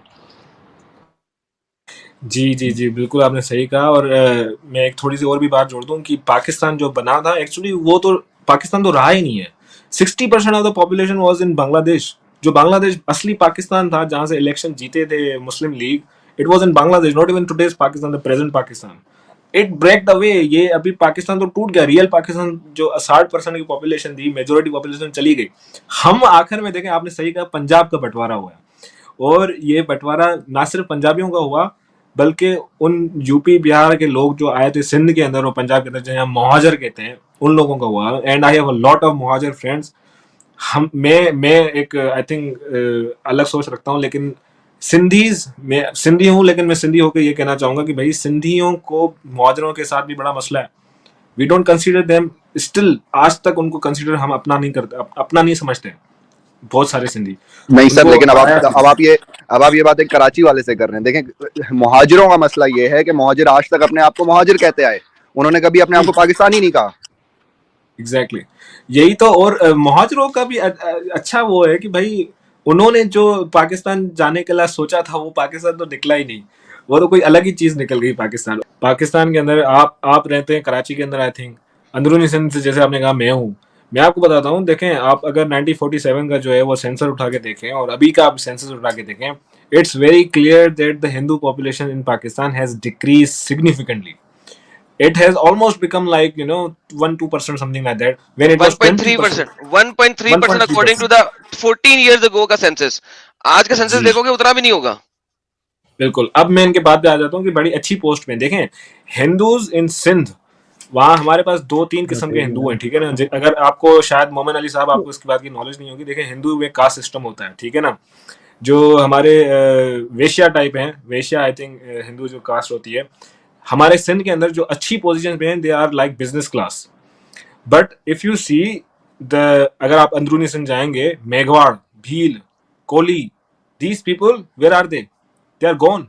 जी, जी, जी, बिल्कुल आपने सही कहा। और मैं एक थोड़ी-सी और भी बात जोड़ दूँ कि पाकिस्तान जो बना था एक्चुअली वो तो पाकिस्तान तो रहा ही नहीं है। 60% of the population was in Bangladesh. जो बांग्लादेश असली पाकिस्तान था जहाँ से इलेक्शन जीते थे Muslim League, it was in Bangladesh, not even today's Pakistan, the present Pakistan. It break the way, ये अभी पाकिस्तान तो टूट गया। रियल पाकिस्तान जो 60% की पॉपुलेशन थी, मेजॉरिटी पॉपुलेशन चली गई। हम आखिर में देखें, आपने सही कहा, पंजाब का बंटवारा हुआ है। और ये बंटवारा ना सिर्फ पंजाबियों का हुआ, बल्कि उन यूपी बिहार के लोग जो आए थे सिंध के अंदर और पंजाब के अंदर, जो यहाँ मुहाजिर कहते हैं, उन लोगों का हुआ। And I have a lot of मुहाजिर friends. मैं एक आई थिंक अलग सोच रखता हूँ, लेकिन सिंधीज, मैं सिंधी हूँ, लेकिन मैं सिंधी होकर ये कहना चाहूंगा कि भाई सिंधियों को मुहाजिरों के साथ भी बड़ा मसला है। We don't consider them still, आज तक उनको कंसीडर हम अपना नहीं करते, अपना नहीं समझते बहुत सारे सिंधी। नहीं सर, उनको लेकिन पराया अब आप ये बात एक कराची वाले से कर रहे हैं। देखें, मुहाजिरों का मसला ये है कि मुहाजिर आज तक अपने आप को मुहाजिर कहते आए, उन्होंने कभी अपने आप को पाकिस्तानी नहीं कहा। एग्जैक्टली यही तो। और मुहाजिरों का भी अच्छा वो है कि भाई उन्होंने जो पाकिस्तान जाने के लिए सोचा था वो पाकिस्तान तो निकला ही नहीं, वो तो कोई अलग ही चीज निकल गई पाकिस्तान के अंदर। आप रहते हैं कराची के अंदर, आई थिंक अंदरूनी सिंध से, जैसे आपने कहा मैं हूँ। मैं आपको बताता हूँ, देखें आप अगर 1947 का जो है वो सेंसर उठा के देखें और अभी का आप सेंसस उठा के देखें, it's very clear that the Hindu population in Pakistan has decrease significantly. It has almost become like 1-2% something like that, when it was 20%. 1.3% according to 1.3%. The 14 years ago का सेंसस। आज का सेंसस जी देखोगे उतना भी नहीं होगा। बिल्कुल। अब मैं इनके बात पे आ जाता हूँ कि बड़ी अच्छी पोस्ट में देखें, हिंदूज इन सिंध, वहाँ हमारे पास 2-3 किस्म के हिंदू हैं, ठीक है ना। अगर आपको शायद मोमिन अली साहब, आपको इसकी बात की नॉलेज नहीं होगी। देखें, हिंदू में कास्ट सिस्टम होता है, ठीक है ना। जो हमारे वेश्या टाइप हैं, वेश्या आई थिंक हिंदू जो कास्ट होती है, हमारे सिंध के अंदर जो अच्छी पोजीशन पे हैं, they are like business class. But if you see the, अगर आप अंदरूनी सिंध जाएंगे, मेघवाड़, Bhil, Koli, these people, where are they? They are gone.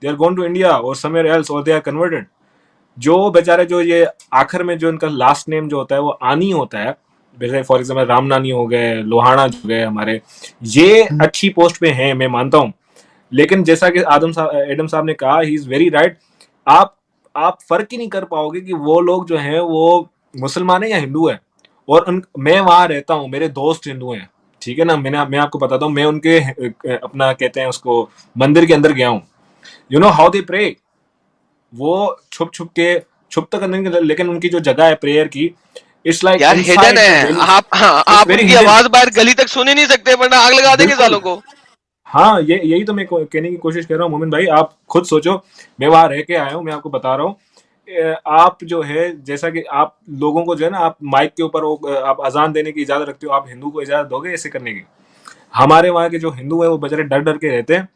They are gone to India or somewhere else, or they are converted. जो बेचारे, जो ये आखिर में जो इनका लास्ट नेम जो होता है वो आनी होता है, जैसे फॉर एग्जाम्पल रामनानी हो गए, लोहाना हो गए हमारे, ये अच्छी पोस्ट पे हैं, मैं मानता हूँ। लेकिन जैसा कि एडम साहब ने कहा, ही इज वेरी राइट। आप फर्क ही नहीं कर पाओगे कि वो लोग जो हैं वो मुसलमान है या हिंदू है। और मैं वहां रहता हूँ, मेरे दोस्त हिंदू हैं, ठीक है ना। मैं आपको बताता हूँ, मैं उनके अपना कहते हैं उसको, मंदिर के अंदर गया हूँ। You know how they pray. वो छुप तो करने के, लेकिन उनकी जो जगह है प्रेयर की, इट्स लाइक यार हिडन है। आप उनकी आवाज बाहर गली तक सुन ही नहीं सकते, वरना आग लगा देंगे सालों को। हाँ, यही तो मैं कहने की कोशिश कर रहा हूँ मोमिन भाई। आप खुद सोचो, मैं वहां रह के आया हूँ, मैं आपको बता रहा हूँ। आप जो है, जैसा कि आप लोगों को जो है ना, आप माइक के ऊपर आप अजान देने की इजाजत रखते हो, आप हिंदू को इजाजत दोगे ऐसे करने की? हमारे वहाँ के जो हिंदू है वो बेचारे डर डर के रहते हैं।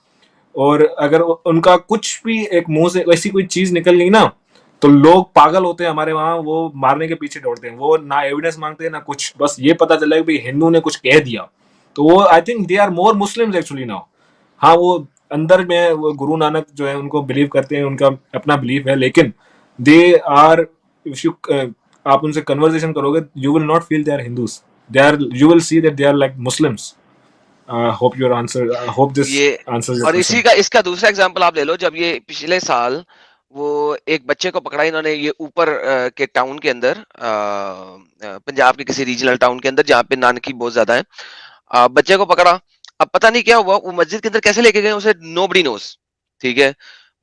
और अगर उनका कुछ भी एक मुंह से ऐसी कोई चीज निकल गई ना, तो लोग पागल होते हैं हमारे वहाँ, वो मारने के पीछे दौड़ते हैं। वो ना एविडेंस मांगते हैं ना कुछ, बस ये पता चला कि भाई हिंदू ने कुछ कह दिया, तो वो I think they are more Muslims actually now. हाँ, वो अंदर में वो गुरु नानक जो है उनको बिलीव करते हैं, उनका अपना बिलीफ है, लेकिन दे आर, इफ यू आप उनसे कन्वर्सेशन करोगे, you will not feel they are Hindus, they are, you will see that they are like Muslims. Hope your answer, hope this ये आंसर्स योर और क्वेश्चन। इसका दूसरा एग्जांपल आप ले लो। जब ये पिछले साल वो एक बच्चे को पकड़ा इन्होंने, ये ऊपर के टाउन के अंदर, पंजाब के किसी रीजनल टाउन के अंदर जहाँ पे नानकी बहुत ज्यादा है, बच्चे को पकड़ा। अब पता नहीं क्या हुआ, वो मस्जिद के अंदर कैसे लेके गए उसे, नोबडी नोस। ठीक है,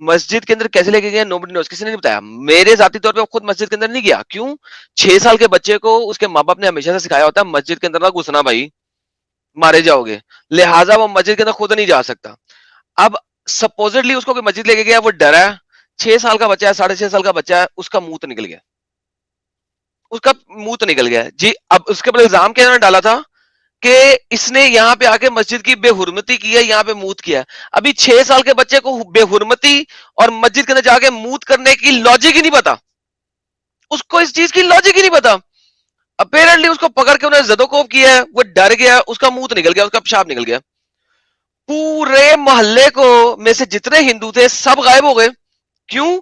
मस्जिद के अंदर कैसे लेके गए, नोबडी नोस, किसी ने नहीं बताया। मेरे जाती तौर पे खुद मस्जिद के अंदर नहीं गया। क्यों? 6 साल के बच्चे को उसके माँ बाप ने हमेशा से सिखाया होता है, मस्जिद के अंदर ना घुसना भाई, मारे जाओगे। लिहाजा वो मस्जिद के अंदर खुद नहीं जा सकता। अब सपोजिटली उसको कोई मस्जिद लेके गया, वो डरा है, 6 साल का बच्चा है, 6.5 साल का बच्चा है, उसका मुंह तो निकल गया, उसका मुंह तो निकल गया जी। अब उसके ऊपर इल्जाम क्या इन्होंने डाला था कि इसने यहाँ पे आके मस्जिद की बेहुरमती की है, यहाँ पे मूत किया है। अभी 6 साल के बच्चे को बेहुरमती और मस्जिद के अंदर जाके मूत करने की लॉजिक ही नहीं पता, उसको इस चीज की लॉजिक ही नहीं पता। अपेरेंटली उसको पकड़ के उन्होंने जदोकोब किया है, वो डर गया, उसका मुंह निकल गया, उसका पेशाब निकल गया। पूरे मोहल्ले को में से जितने हिंदू थे सब गायब हो गए। क्यों?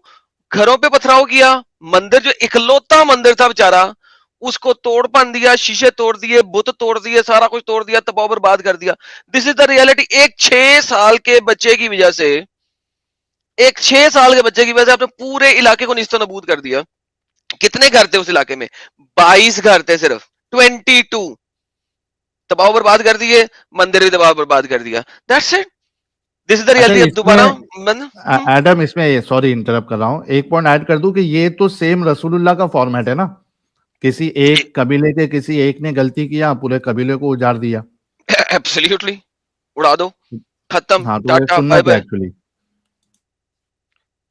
घरों पे पथराव किया। मंदिर जो इकलौता मंदिर था बेचारा, उसको तोड़ भन दिया, शीशे तोड़ दिए, बुत तोड़ दिए, सारा कुछ तोड़ दिया, तबाह बर्बाद कर दिया। This is the reality. एक 6 साल के बच्चे की वजह से, एक 6 साल के बच्चे की वजह से आपने पूरे इलाके को निस्तो नबूद कर दिया। कितने घर थे उस इलाके में? 22 घर थे सिर्फ, 22 तबाह बर्बाद कर दिए, मंदिर भी तबाह बर्बाद कर दिया। That's it, this is the अच्छा, रियलिटी। अब दोबारा एडम, इसमें सॉरी इंटरप्ट कर रहा हूँ, एक पॉइंट ऐड कर दूं कि ये तो सेम रसूलुल्लाह का फॉर्मेट है ना, किसी एक कबीले के किसी एक ने गलती किया, पूरे कबीले को उजाड़ दिया। एब्सोल्युटली, उड़ा दो, खत्म, हाँ, तो वो टाटा बाय सुन्नत है बाय। एक्चुअली।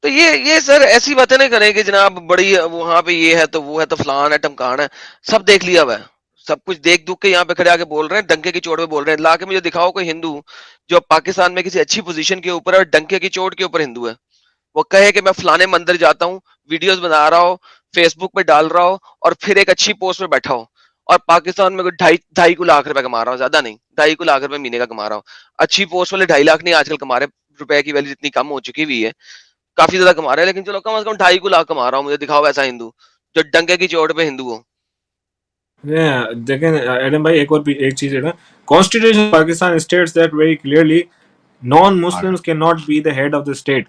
तो ये सर ऐसी बातें नहीं करें कि जनाब बड़ी वहां पे ये है तो वो है तो फलान है टमकान है। सब देख लिया हुआ है, सब कुछ देख दुख के यहाँ पे खड़े आके बोल रहे हैं, डंके की चोट पे बोल रहे हैं। ला के मुझे दिखाओ कोई हिंदू जो पाकिस्तान में किसी अच्छी पोजीशन के ऊपर है और डंके की चोट के ऊपर हिंदू है, वो कहे कि मैं फलाने मंदिर जाता हूँ, वीडियोस बना रहा हो, फेसबुक पे डाल रहा हो और फिर एक अच्छी पोस्ट पे बैठा हो और पाकिस्तान में कोई ढाई ढाई को लाख रुपए कमा रहा हूँ, ज्यादा नहीं, 2.5 लाख रुपए महीने का कमा रहा हूँ। अच्छी पोस्ट वाले 2.5 लाख नहीं आजकल कमा रहे, रुपए की वैल्यू जितनी कम हो चुकी हुई है, काफी ज्यादा कमा रहे हैं, लेकिन चलो कम से कम 2.5 लाख कमा रहा हूँ। मुझे दिखाओ ऐसा हिंदू जो डंके की चोट पे हिंदू हो। देखें एडम भाई, एक चीज है ना, constitution Pakistan states that very clearly non Muslims can not be the head of the state.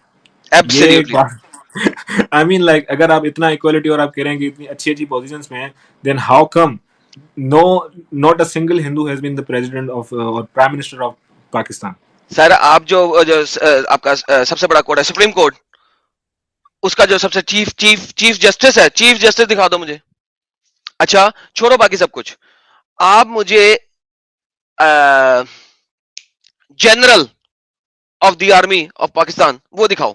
ये एब्सोल्युटली आई मीन लाइक अगर आप इतना इक्वालिटी और आप कह रहे हैं कि इतनी अच्छी अच्छी पोजीशंस में हैं, then how come no not a single Hindu has been the president of or prime minister of Pakistan. Sir, आप जो आपका सबसे बड़ा कोर्ट है सुप्रीम कोर्ट, उसका जो सबसे चीफ जस्टिस है, चीफ जस्टिस दिखा दो मुझे। अच्छा छोड़ो बाकी सब कुछ, आप मुझे general of the army of Pakistan वो दिखाओ।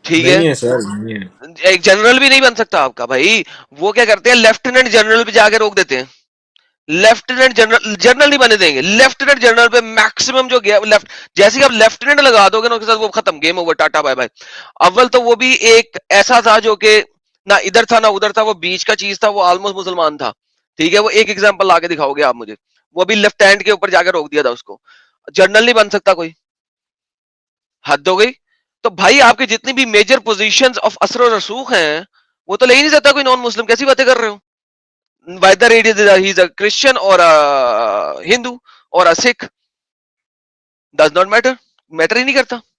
ठीक नहीं है, है सर, नहीं है। एक जनरल भी नहीं बन सकता आपका भाई। वो क्या करते हैं, लेफ्टिनेंट जनरल पे जाके रोक देते हैं। लेफ्टिनेंट जनरल, जनरल नहीं बने देंगे, लेफ्टिनेंट जनरल पे मैक्सिमम जो गया लेफ्ट, जैसे कि आप लेफ्टिनेंट लगा दोगे ना उसके साथ, वो खत्म, game over, tata bye bye. अव्वल तो वो भी एक ऐसा था जो कि ना इधर था ना उधर था, वो बीच का चीज था, वो ऑलमोस्ट मुसलमान था। ठीक है, वो एक एग्जांपल लाके दिखाओगे आप मुझे, वो भी लेफ्ट हैंड के ऊपर जाकर रोक दिया था उसको। जनरल नहीं बन सकता कोई, हद हो गई। तो भाई आपके जितनी भी मेजर पोजीशंस ऑफ असर और रसूख हैं, वो तो ले ही नहीं सकता कोई नॉन मुस्लिम। कैसी बातें कर रहे हो? whether it is a Christian or a Hindu or a Sikh, does not matter, matter ही नहीं करता।